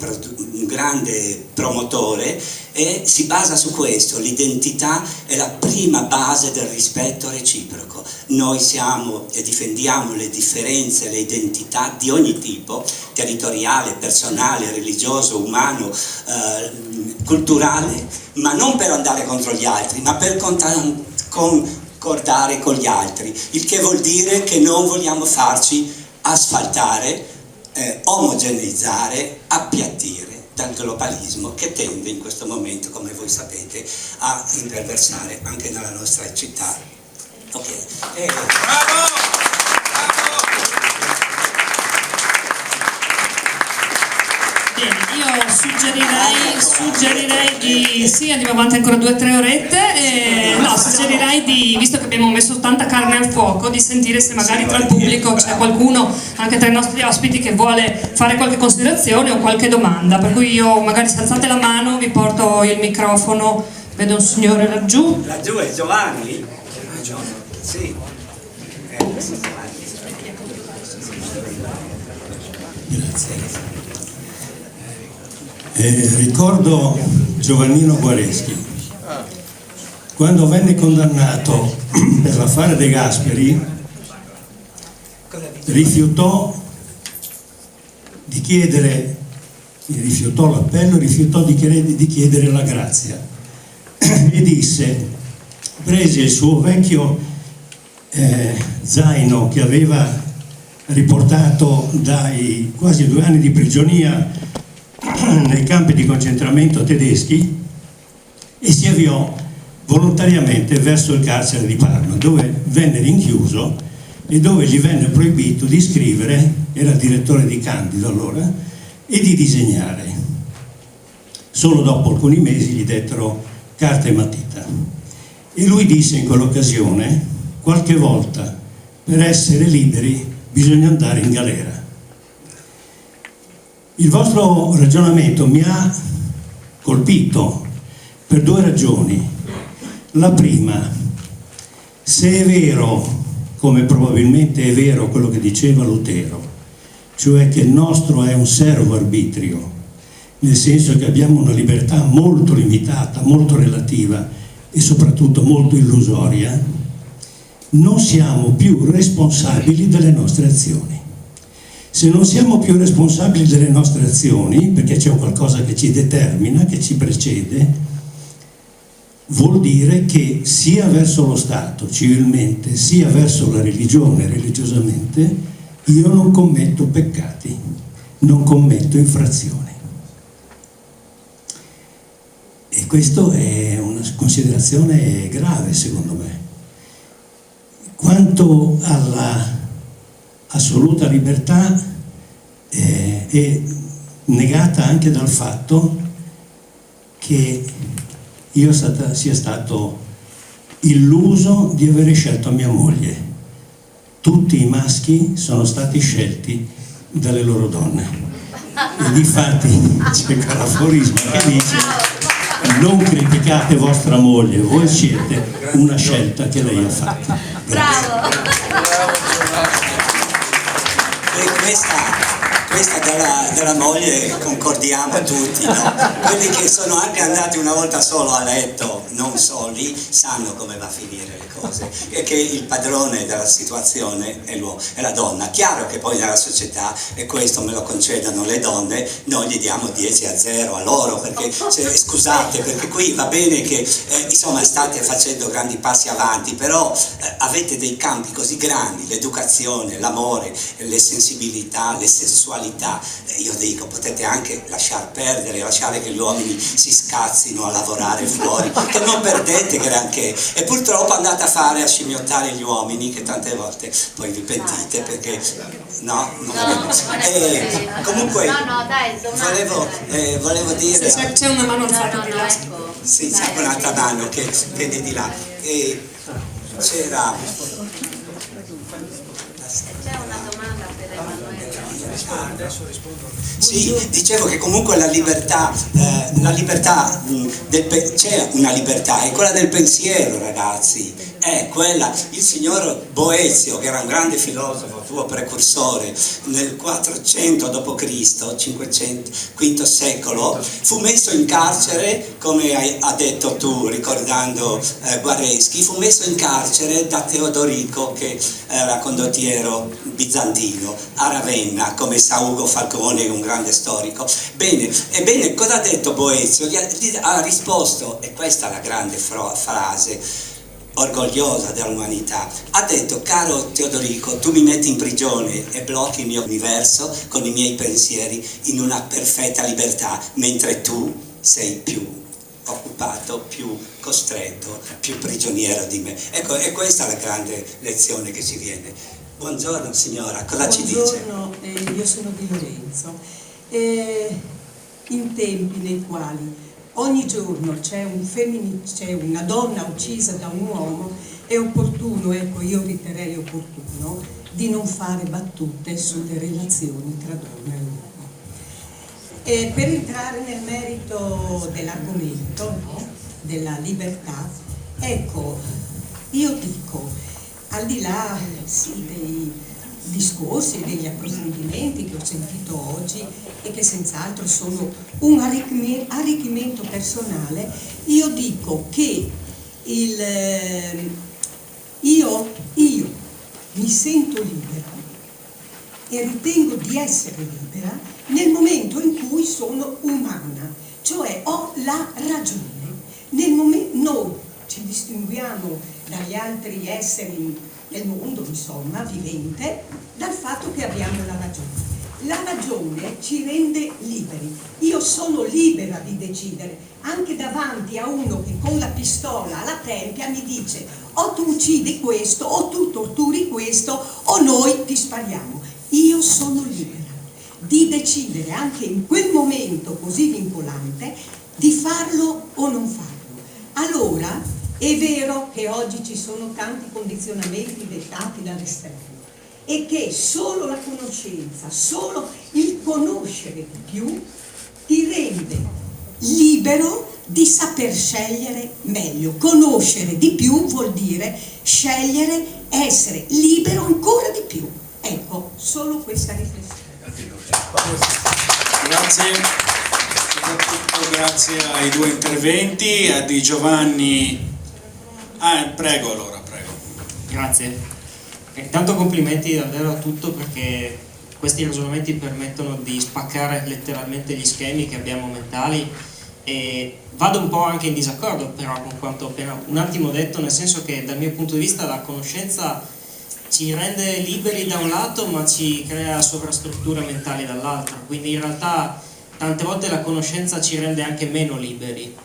promotore, e si basa su questo. L'identità è la prima base del rispetto reciproco. Noi siamo e difendiamo le differenze, le identità di ogni tipo, territoriale, personale, religioso, umano, culturale, ma non per andare contro gli altri, ma per concordare con gli altri, il che vuol dire che non vogliamo farci asfaltare, omogeneizzare, appiattire dal globalismo che tende in questo momento, come voi sapete, a imperversare anche nella nostra città. Ok. Bravo! Bene, io suggerirei di... Sì, andiamo avanti ancora 2 o 3 orette. No, suggerirei di, visto che abbiamo messo tanta carne al fuoco, di sentire se magari tra il pubblico c'è qualcuno, anche tra i nostri ospiti, che vuole fare qualche considerazione o qualche domanda. Per cui io, magari se alzate la mano, vi porto il microfono. Vedo un signore laggiù. Laggiù è Giovanni? Sì. Grazie. Ricordo Giovannino Guareschi, quando venne condannato per l'affare De Gasperi, rifiutò l'appello, rifiutò di chiedere la grazia e disse, prese il suo vecchio zaino che aveva riportato dai quasi 2 anni di prigionia nei campi di concentramento tedeschi e si avviò volontariamente verso il carcere di Parma, dove venne rinchiuso e dove gli venne proibito di scrivere, era direttore di Candido allora, e di disegnare. Solo dopo alcuni mesi gli dettero carta e matita. E lui disse in quell'occasione, qualche volta per essere liberi bisogna andare in galera. Il vostro ragionamento mi ha colpito per 2 ragioni. La prima, se è vero, come probabilmente è vero quello che diceva Lutero, cioè che il nostro è un servo arbitrio, nel senso che abbiamo una libertà molto limitata, molto relativa e soprattutto molto illusoria, non siamo più responsabili delle nostre azioni. Se non siamo più responsabili delle nostre azioni, perché c'è qualcosa che ci determina, che ci precede, vuol dire che sia verso lo Stato, civilmente, sia verso la religione, religiosamente, io non commetto peccati, non commetto infrazioni. E questo è una considerazione grave, secondo me. Quanto alla assoluta libertà è negata anche dal fatto che io sia stato illuso di avere scelto mia moglie. Tutti i maschi sono stati scelti dalle loro donne. E difatti c'è quell'aforisma che dice: non criticate vostra moglie, voi siete una scelta che lei ha fatto. Bravo! Questa della moglie concordiamo tutti, no? Quelli che sono anche andati una volta solo a letto, non soli, sanno come va a finire le cose, e che il padrone della situazione è la donna. Chiaro che poi nella società, e questo me lo concedano le donne, noi gli diamo 10-0 a loro, perché scusate, perché qui va bene che insomma state facendo grandi passi avanti, però avete dei campi così grandi, l'educazione, l'amore, le sensibilità, le sessualità, qualità. Io dico, potete anche lasciar perdere, lasciare che gli uomini si scazzino a lavorare fuori, che non perdete granché. E purtroppo andate a scimmiottare gli uomini, che tante volte poi vi pentite perché comunque volevo dire, c'è una mano alzata di là. sì, c'è un'altra mano che viene di là, e c'era una domanda per Emanuele. Sì, dicevo che comunque la libertà c'è una libertà, è quella del pensiero, ragazzi, è quella. Il signor Boezio, che era un grande filosofo, tuo precursore, nel 400 d.C., 500, V secolo, fu messo in carcere, come ha detto tu ricordando Guareschi, fu messo in carcere da Teodorico, che era condottiero bizantino, a Ravenna, come sa Ugo Falcone, un grande storico. Ebbene, cosa ha detto Boezio? Ha risposto, e questa è la grande frase orgogliosa dell'umanità, ha detto: caro Teodorico, tu mi metti in prigione e blocchi il mio universo con i miei pensieri in una perfetta libertà, mentre tu sei più occupato, più costretto, più prigioniero di me. Ecco, e questa è la grande lezione che ci viene. Buongiorno signora, cosa ci dice? Buongiorno, io sono di Lorenzo. In tempi nei quali ogni giorno c'è una donna uccisa da un uomo, è opportuno, ecco, io riterrei opportuno, di non fare battute sulle relazioni tra donna e uomo. Per entrare nel merito dell'argomento, no? Della libertà, ecco, io dico, al di là dei discorsi e degli approfondimenti che ho sentito oggi e che senz'altro sono un arricchimento personale, io dico che io mi sento libera e ritengo di essere libera nel momento in cui sono umana, cioè ho la ragione. Noi ci distinguiamo dagli altri esseri del mondo, insomma, vivente, dal fatto che abbiamo la ragione. La ragione ci rende liberi. Io sono libera di decidere, anche davanti a uno che con la pistola alla tempia mi dice: o tu uccidi questo, o tu torturi questo, o noi ti spariamo. Io sono libera di decidere, anche in quel momento così vincolante, di farlo o non farlo. Allora, è vero che oggi ci sono tanti condizionamenti dettati dall'esterno e che solo la conoscenza, solo il conoscere di più ti rende libero di saper scegliere meglio. Conoscere di più vuol dire scegliere, essere libero ancora di più. Ecco, solo questa riflessione. Grazie, soprattutto grazie ai due interventi, a Di Giovanni. Prego allora, prego. Grazie. Intanto complimenti davvero a tutto, perché questi ragionamenti permettono di spaccare letteralmente gli schemi che abbiamo mentali, e vado un po' anche in disaccordo però con quanto ho appena un attimo detto, nel senso che dal mio punto di vista la conoscenza ci rende liberi da un lato, ma ci crea sovrastrutture mentali dall'altro, quindi in realtà tante volte la conoscenza ci rende anche meno liberi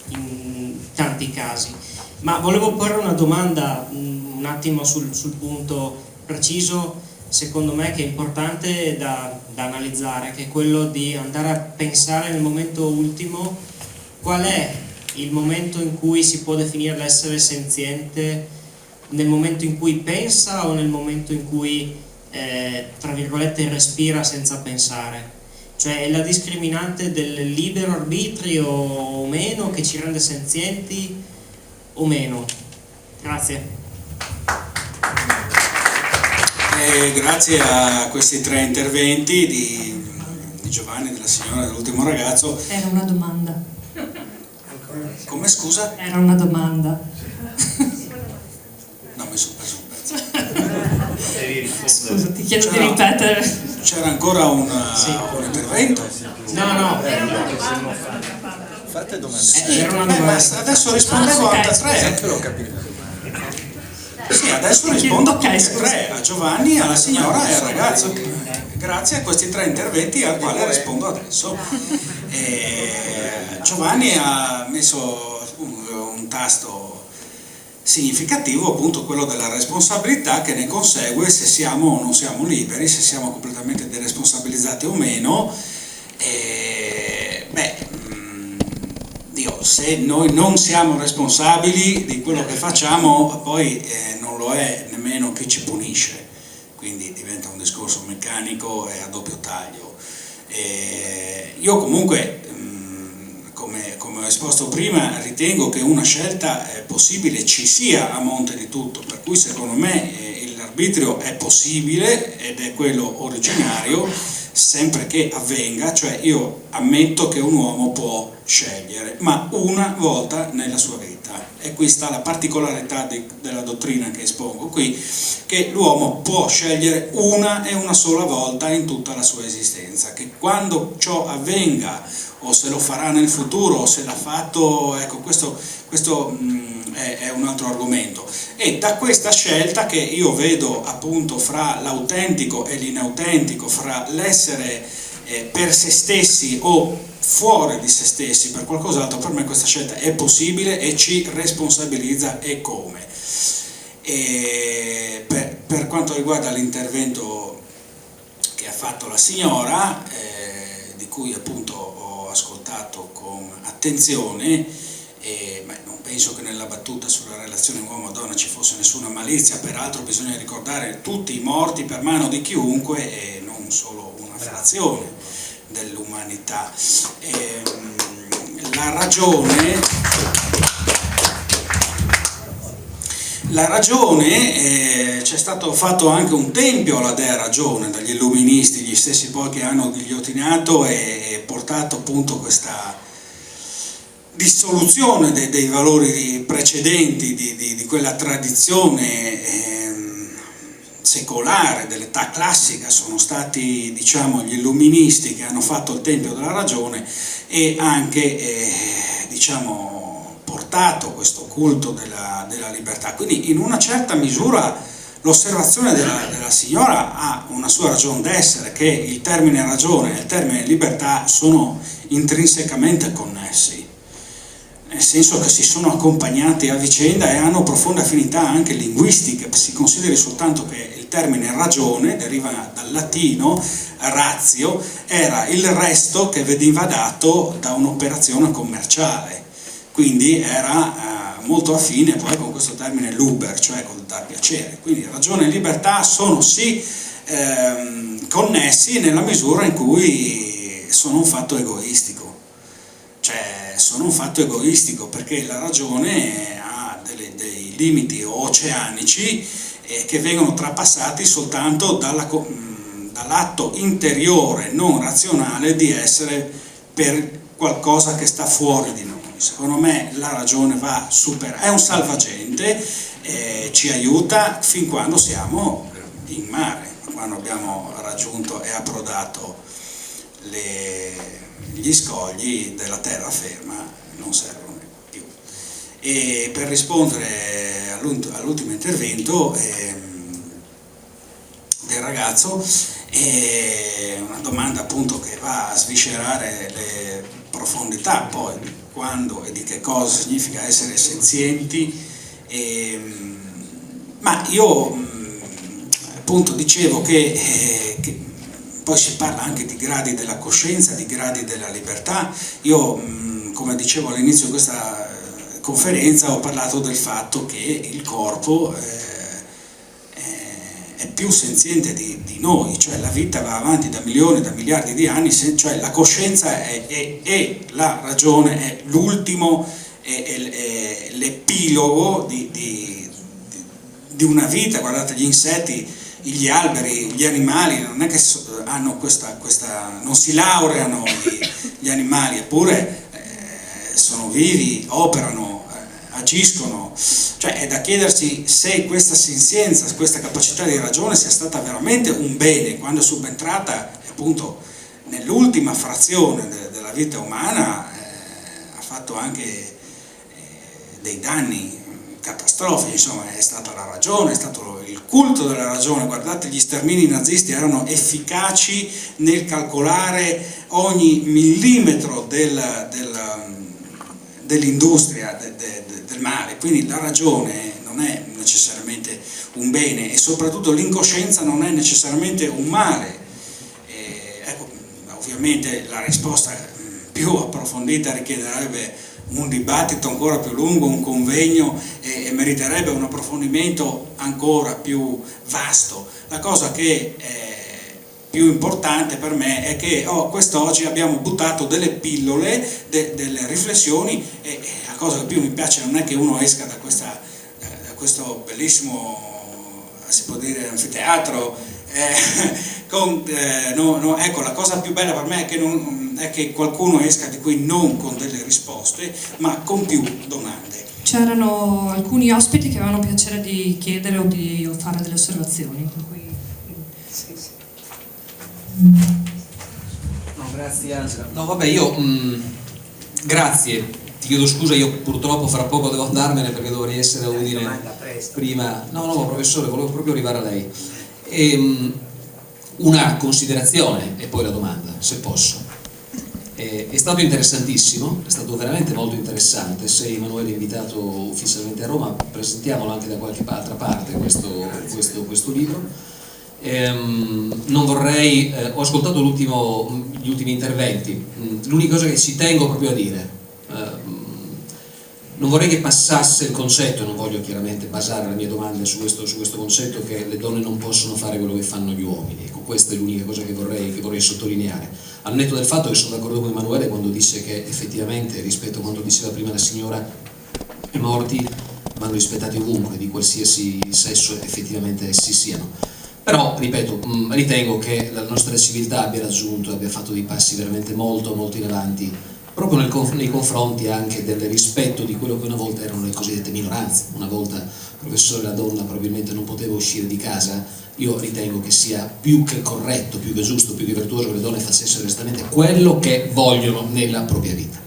in tanti casi. Ma volevo porre una domanda un attimo sul punto preciso, secondo me, che è importante da analizzare, che è quello di andare a pensare nel momento ultimo qual è il momento in cui si può definire l'essere senziente, nel momento in cui pensa o nel momento in cui tra virgolette respira senza pensare. Cioè è la discriminante del libero arbitrio o meno che ci rende senzienti o meno. Grazie. Grazie a questi tre interventi di Giovanni, della signora e dell'ultimo ragazzo. Era una domanda. Come, scusa? Era una domanda. No, mi sono preso un pezzo. Scusa, ti chiedo di ripetere. C'era ancora un intervento? No. Fate domande. Era una domanda. Adesso rispondevo anche a tre. Sì, adesso rispondo a tutti e tre, a Giovanni, alla signora e al ragazzo. grazie a questi 3 interventi al quale rispondo adesso. Giovanni ha messo un tasto significativo, appunto quello della responsabilità che ne consegue se siamo o non siamo liberi, se siamo completamente deresponsabilizzati o meno. Se noi non siamo responsabili di quello che facciamo, poi non lo è nemmeno chi ci punisce, quindi diventa un discorso meccanico e a doppio taglio. Io comunque, come ho esposto prima, ritengo che una scelta possibile ci sia a monte di tutto, per cui secondo me l'arbitrio è possibile ed è quello originario, sempre che avvenga, cioè io ammetto che un uomo può scegliere, ma una volta nella sua vita, e qui sta la particolarità della dottrina che espongo qui, che l'uomo può scegliere una e una sola volta in tutta la sua esistenza, che quando ciò avvenga o se lo farà nel futuro o se l'ha fatto, ecco, questo è un altro argomento. E da questa scelta che io vedo appunto fra l'autentico e l'inautentico, fra l'essere per se stessi o fuori di se stessi per qualcos'altro, per me questa scelta è possibile e ci responsabilizza, e come. E per quanto riguarda l'intervento che ha fatto la signora, di cui appunto ho ascoltato con attenzione, non penso che nella battuta sulla relazione uomo-donna ci fosse nessuna malizia, peraltro bisogna ricordare tutti i morti per mano di chiunque e non solo una frazione dell'umanità. La ragione, c'è stato fatto anche un tempio alla dea ragione dagli illuministi, gli stessi poi che hanno ghigliottinato e portato appunto questa dissoluzione dei valori precedenti di quella tradizione secolare dell'età classica. Sono stati, diciamo, gli illuministi che hanno fatto il tempio della ragione e anche portato questo culto della libertà. Quindi in una certa misura l'osservazione della signora ha una sua ragione d'essere, che il termine ragione e il termine libertà sono intrinsecamente connessi, nel senso che si sono accompagnati a vicenda e hanno profonde affinità anche linguistiche. Si consideri soltanto che il termine ragione deriva dal latino ratio, era il resto che veniva dato da un'operazione commerciale, quindi era molto affine poi con questo termine luber, cioè col dar piacere. Quindi ragione e libertà sono sì connessi nella misura in cui sono un fatto egoistico. Cioè sono un fatto egoistico perché la ragione ha dei limiti oceanici che vengono trapassati soltanto dall'atto interiore non razionale di essere per qualcosa che sta fuori di noi. Secondo me la ragione va supera, è un salvagente, ci aiuta fin quando siamo in mare, quando abbiamo raggiunto e approdato gli scogli della terraferma non servono più. E per rispondere all'ultimo intervento del ragazzo, è una domanda appunto che va a sviscerare le profondità poi di quando e di che cosa significa essere senzienti, ma io appunto dicevo che poi si parla anche di gradi della coscienza, di gradi della libertà. Io, come dicevo all'inizio di questa conferenza, ho parlato del fatto che il corpo è più senziente di noi, cioè la vita va avanti da milioni, da miliardi di anni, cioè la coscienza è la ragione, è l'ultimo, è l'epilogo di una vita. Guardate gli insetti, gli alberi, gli animali, non è che hanno questa non si laureano gli animali, eppure sono vivi, operano, agiscono. Cioè è da chiedersi se questa senzienza, questa capacità di ragione sia stata veramente un bene quando è subentrata appunto nell'ultima frazione della vita umana. Ha fatto anche dei danni catastrofici, insomma è stata la ragione, è stato il il culto della ragione. Guardate, gli stermini nazisti erano efficaci nel calcolare ogni millimetro dell'industria del male, quindi la ragione non è necessariamente un bene e soprattutto l'incoscienza non è necessariamente un male. Ecco, ovviamente la risposta più approfondita richiederebbe un dibattito ancora più lungo, un convegno e meriterebbe un approfondimento ancora più vasto. La cosa che è più importante per me è che quest'oggi abbiamo buttato delle pillole, delle riflessioni e la cosa che più mi piace non è che uno esca da questo bellissimo, si può dire, anfiteatro, ecco, la cosa più bella per me è che qualcuno esca di qui non con delle risposte ma con più domande. C'erano alcuni ospiti che avevano piacere di chiedere o di fare delle osservazioni. No, grazie Angela. No, vabbè, io grazie, ti chiedo scusa, io purtroppo fra poco devo andarmene perché dovrei essere a Udine prima. No, professore, volevo proprio arrivare a lei. Una considerazione e poi la domanda, se posso. È stato interessantissimo, è stato veramente molto interessante. Se Emanuele è invitato ufficialmente a Roma, presentiamolo anche da qualche altra parte questo libro. Non vorrei, ho ascoltato gli ultimi interventi, l'unica cosa che ci tengo proprio a dire, non vorrei che passasse il concetto, e non voglio chiaramente basare la mia domanda su questo concetto, che le donne non possono fare quello che fanno gli uomini. Ecco, questa è l'unica cosa che vorrei sottolineare, al netto del fatto che sono d'accordo con Emanuele quando dice che effettivamente, rispetto a quanto diceva prima la signora, i morti vanno rispettati ovunque, di qualsiasi sesso effettivamente essi siano. Però, ripeto, ritengo che la nostra civiltà abbia fatto dei passi veramente molto molto in avanti, proprio nei confronti anche del rispetto di quello che una volta erano le cosiddette minoranze. Una volta, professore, la donna probabilmente non poteva uscire di casa. Io ritengo che sia più che corretto, più che giusto, più che virtuoso che le donne facessero onestamente quello che vogliono nella propria vita.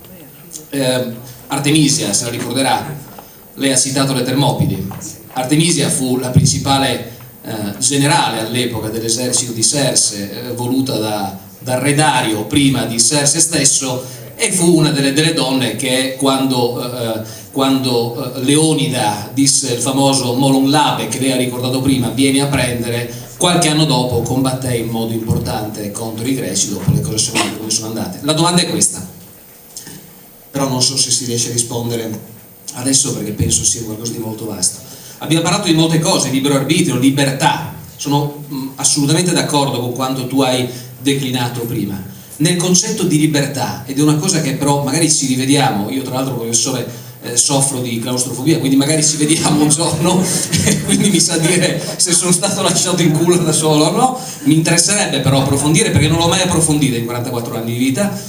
Artemisia, se la ricorderà, lei ha citato le Termopili. Artemisia fu la principale generale all'epoca dell'esercito di Serse, voluta da re Dario prima di Serse stesso, e fu una delle donne che quando Leonida disse il famoso Molon Labe, che lei ha ricordato prima, vieni a prendere, qualche anno dopo combatté in modo importante contro i greci dopo le cose come sono andate. La domanda è questa, però non so se si riesce a rispondere adesso perché penso sia qualcosa di molto vasto. Abbiamo parlato di molte cose, libero arbitrio, libertà, sono assolutamente d'accordo con quanto tu hai declinato prima. Nel concetto di libertà, ed è una cosa che però magari ci rivediamo, io tra l'altro professore soffro di claustrofobia, quindi magari ci vediamo un giorno quindi mi sa dire se sono stato lasciato in culo da solo o no. Mi interesserebbe però approfondire, perché non l'ho mai approfondita in 44 anni di vita,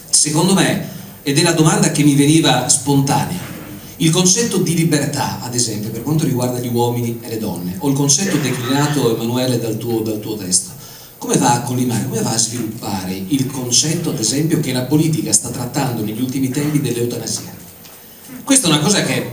secondo me, ed è la domanda che mi veniva spontanea. Il concetto di libertà, ad esempio, per quanto riguarda gli uomini e le donne, o il concetto declinato, Emanuele, dal tuo testo, come va a collimare, come va a sviluppare il concetto, ad esempio, che la politica sta trattando negli ultimi tempi dell'eutanasia? Questa è una cosa che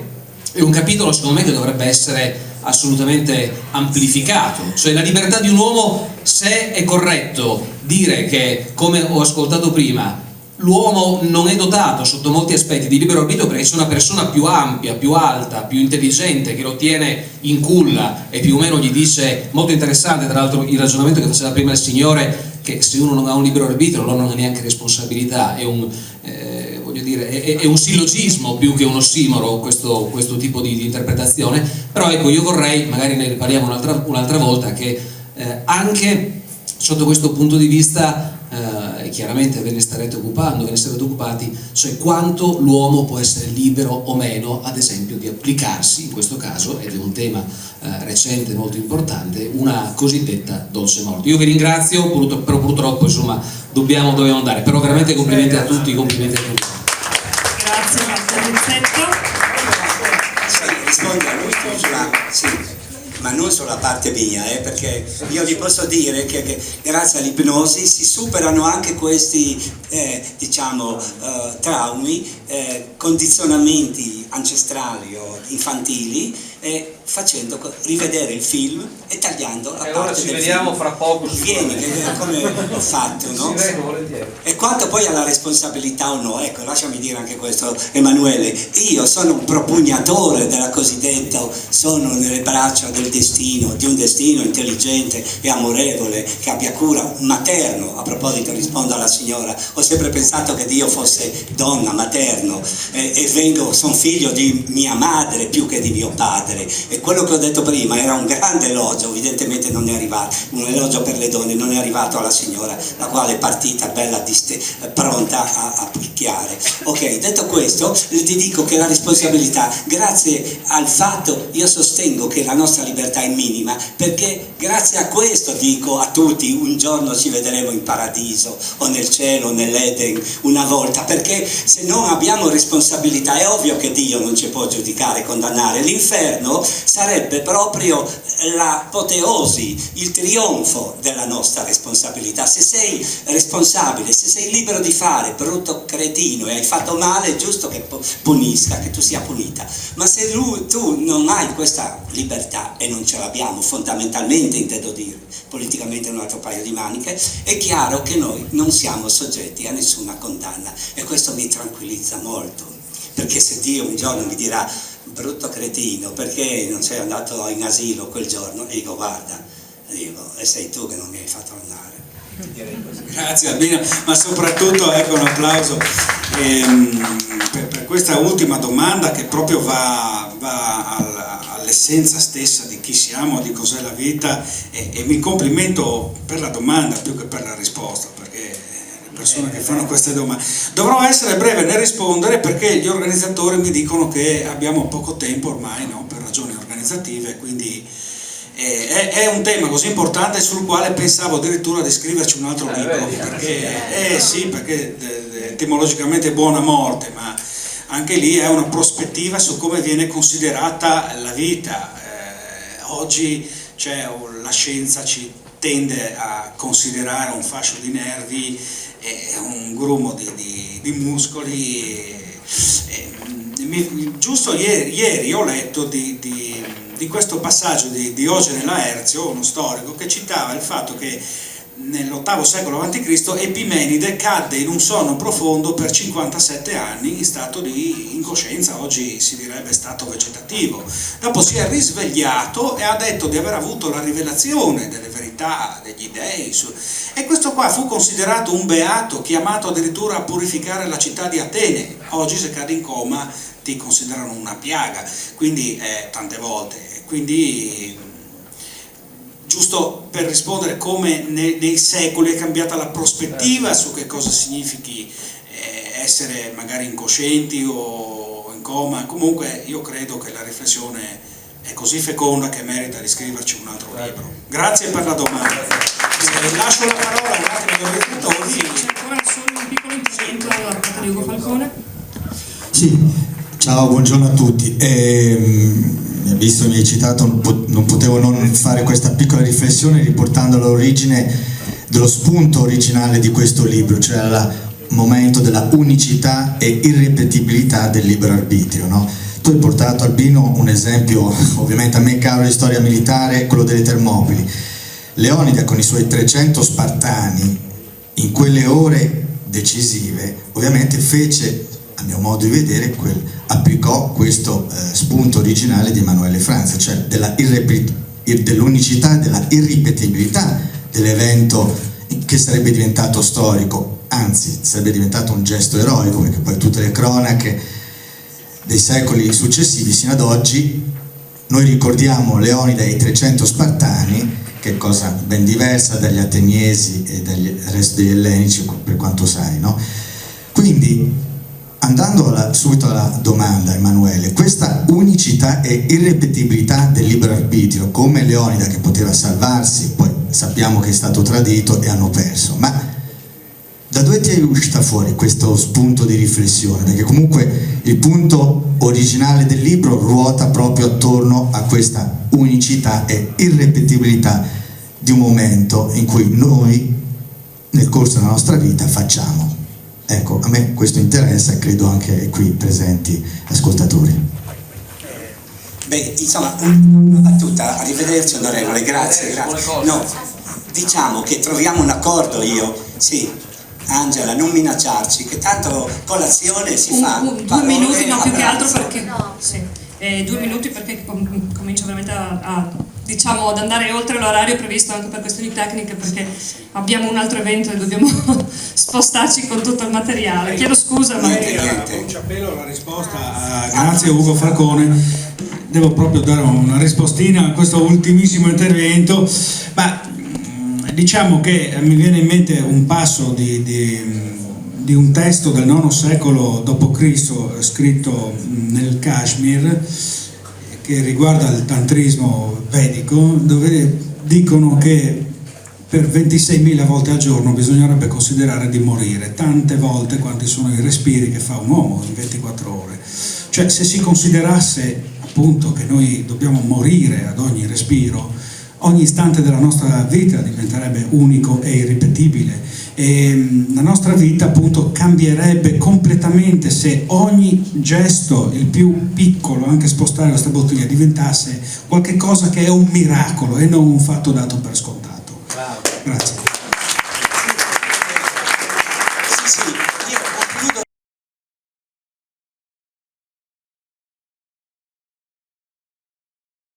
è un capitolo, secondo me, che dovrebbe essere assolutamente amplificato. Cioè la libertà di un uomo, se è corretto dire che, come ho ascoltato prima, l'uomo non è dotato sotto molti aspetti di libero arbitrio perché c'è una persona più ampia, più alta, più intelligente che lo tiene in culla e più o meno gli dice, molto interessante tra l'altro il ragionamento che faceva prima il signore, che se uno non ha un libero arbitrio allora non ha neanche responsabilità, è un sillogismo più che un ossimoro questo tipo di interpretazione. Però ecco, io vorrei, magari ne riparliamo un'altra volta, che anche sotto questo punto di vista chiaramente ve ne starete occupati, cioè quanto l'uomo può essere libero o meno, ad esempio, di applicarsi in questo caso, ed è un tema recente molto importante, una cosiddetta dolce morte. Io vi ringrazio, però purtroppo insomma dobbiamo andare, però veramente complimenti a tutti, complimenti a tutti. Grazie Marco. Rispondo all'ultimo, sì, ma non sulla parte mia, perché io vi posso dire che grazie all'ipnosi si superano anche questi traumi, condizionamenti ancestrali o infantili facendo rivedere il film e tagliando la parte allora ci del vediamo film. fra poco. Vieni, come ho fatto, no? Sì, volentieri. E quanto poi alla responsabilità o no, ecco, lasciami dire anche questo, Emanuele, io sono un propugnatore della cosiddetta, sono nelle braccia del destino, di un destino intelligente e amorevole, che abbia cura, materno. A proposito, rispondo alla signora, ho sempre pensato che Dio fosse donna, materno, sono figlio di mia madre più che di mio padre, e quello che ho detto prima era un grande elogio, evidentemente non è arrivato, un elogio per le donne, non è arrivato alla signora, la quale è partita bella pronta a picchiare. Ok, detto questo, ti dico che la responsabilità, grazie al fatto, io sostengo che la nostra libertà è minima, perché grazie a questo dico a tutti, un giorno ci vedremo in paradiso o nel cielo, nell'Eden, una volta, perché se non abbiamo responsabilità è ovvio che Dio non ci può giudicare e condannare. L'inferno sarebbe proprio l'apoteosi, il trionfo della nostra responsabilità. Se sei responsabile, se sei libero di fare, brutto cretino, e hai fatto male, è giusto che punisca, che tu sia punita. Ma se tu non hai questa libertà, e non ce l'abbiamo fondamentalmente, intendo dire, politicamente un altro paio di maniche, è chiaro che noi non siamo soggetti a nessuna condanna, e questo mi tranquillizza molto, perché se Dio un giorno mi dirà brutto cretino perché non sei andato in asilo quel giorno, e dico guarda, e sei tu che non mi hai fatto andare. Grazie Albino, ma soprattutto ecco un applauso per questa ultima domanda, che proprio va all'essenza stessa di chi siamo, di cos'è la vita, e mi complimento per la domanda più che per la risposta, perché le persone che fanno queste domande dovrò essere breve nel rispondere, perché gli organizzatori mi dicono che abbiamo poco tempo ormai, no? Per ragioni organizzative, quindi è un tema così importante sul quale pensavo addirittura di scriverci un altro libro, perché sì, perché etimologicamente buona morte, ma anche lì è una prospettiva su come viene considerata la vita. Oggi la scienza ci tende a considerare un fascio di nervi, un grumo di muscoli. Giusto ieri ho letto di questo passaggio di Diogene Laerzio, uno storico, che citava il fatto che nell'VIII secolo a.C. Epimenide cadde in un sonno profondo per 57 anni in stato di incoscienza, oggi si direbbe stato vegetativo. Dopo si è risvegliato e ha detto di aver avuto la rivelazione delle verità degli dei, e questo qua fu considerato un beato, chiamato addirittura a purificare la città di Atene. Oggi se cadi in coma ti considerano una piaga, quindi tante volte. Quindi giusto per rispondere come nei secoli è cambiata la prospettiva su che cosa significhi essere magari incoscienti o in coma. Comunque io credo che la riflessione è così feconda che merita di scriverci un altro libro. Grazie per la domanda. Lascio la parola un attimo agli organizzatori. C'è ancora solo un piccolo intervento da parte di Ugo Falcone. Sì, ciao, buongiorno a tutti. Visto che mi hai citato, non potevo non fare questa piccola riflessione riportando all'origine dello spunto originale di questo libro, cioè il momento della unicità e irripetibilità del libero arbitrio, no? Tu hai portato, Albino, un esempio ovviamente a me caro di storia militare, quello delle Termopili. Leonida con i suoi 300 spartani in quelle ore decisive ovviamente fece, a mio modo di vedere, applicò questo spunto originale di Emanuele Franza, cioè dell'unicità e della irripetibilità dell'evento che sarebbe diventato storico, anzi sarebbe diventato un gesto eroico, perché poi tutte le cronache dei secoli successivi sino ad oggi noi ricordiamo Leonida e i 300 spartani, che è cosa ben diversa dagli ateniesi e dal resto degli ellenici, per quanto sai, no? Quindi andando subito alla domanda, Emanuele, questa unicità e irripetibilità del libero arbitrio, come Leonida che poteva salvarsi, poi sappiamo che è stato tradito e hanno perso, ma da dove ti è uscita fuori questo spunto di riflessione? Perché comunque il punto originale del libro ruota proprio attorno a questa unicità e irripetibilità di un momento in cui noi nel corso della nostra vita facciamo. Ecco, a me questo interessa e credo anche qui presenti ascoltatori. Beh, insomma, una battuta, arrivederci onorevole, grazie. No, diciamo che troviamo un accordo sì, Angela, non minacciarci, che tanto colazione si fa. 2 minuti, no, più che altro perché... Sì, 2 minuti perché comincio veramente diciamo, ad andare oltre l'orario previsto anche per questioni tecniche, perché abbiamo un altro evento e dobbiamo spostarci con tutto il materiale. Chiedo scusa, ma... Bruciapelo alla risposta, grazie Ugo Falcone. Devo proprio dare una rispostina a questo ultimissimo intervento, ma diciamo che mi viene in mente un passo di un testo del IX secolo d.C. scritto nel Kashmir, che riguarda il tantrismo vedico, dove dicono che per 26.000 volte al giorno bisognerebbe considerare di morire, tante volte quanti sono i respiri che fa un uomo in 24 ore. Cioè, se si considerasse appunto che noi dobbiamo morire ad ogni respiro, ogni istante della nostra vita diventerebbe unico e irripetibile, e la nostra vita appunto cambierebbe completamente se ogni gesto, il più piccolo, anche spostare questa bottiglia, diventasse qualche cosa che è un miracolo e non un fatto dato per scontato. Grazie.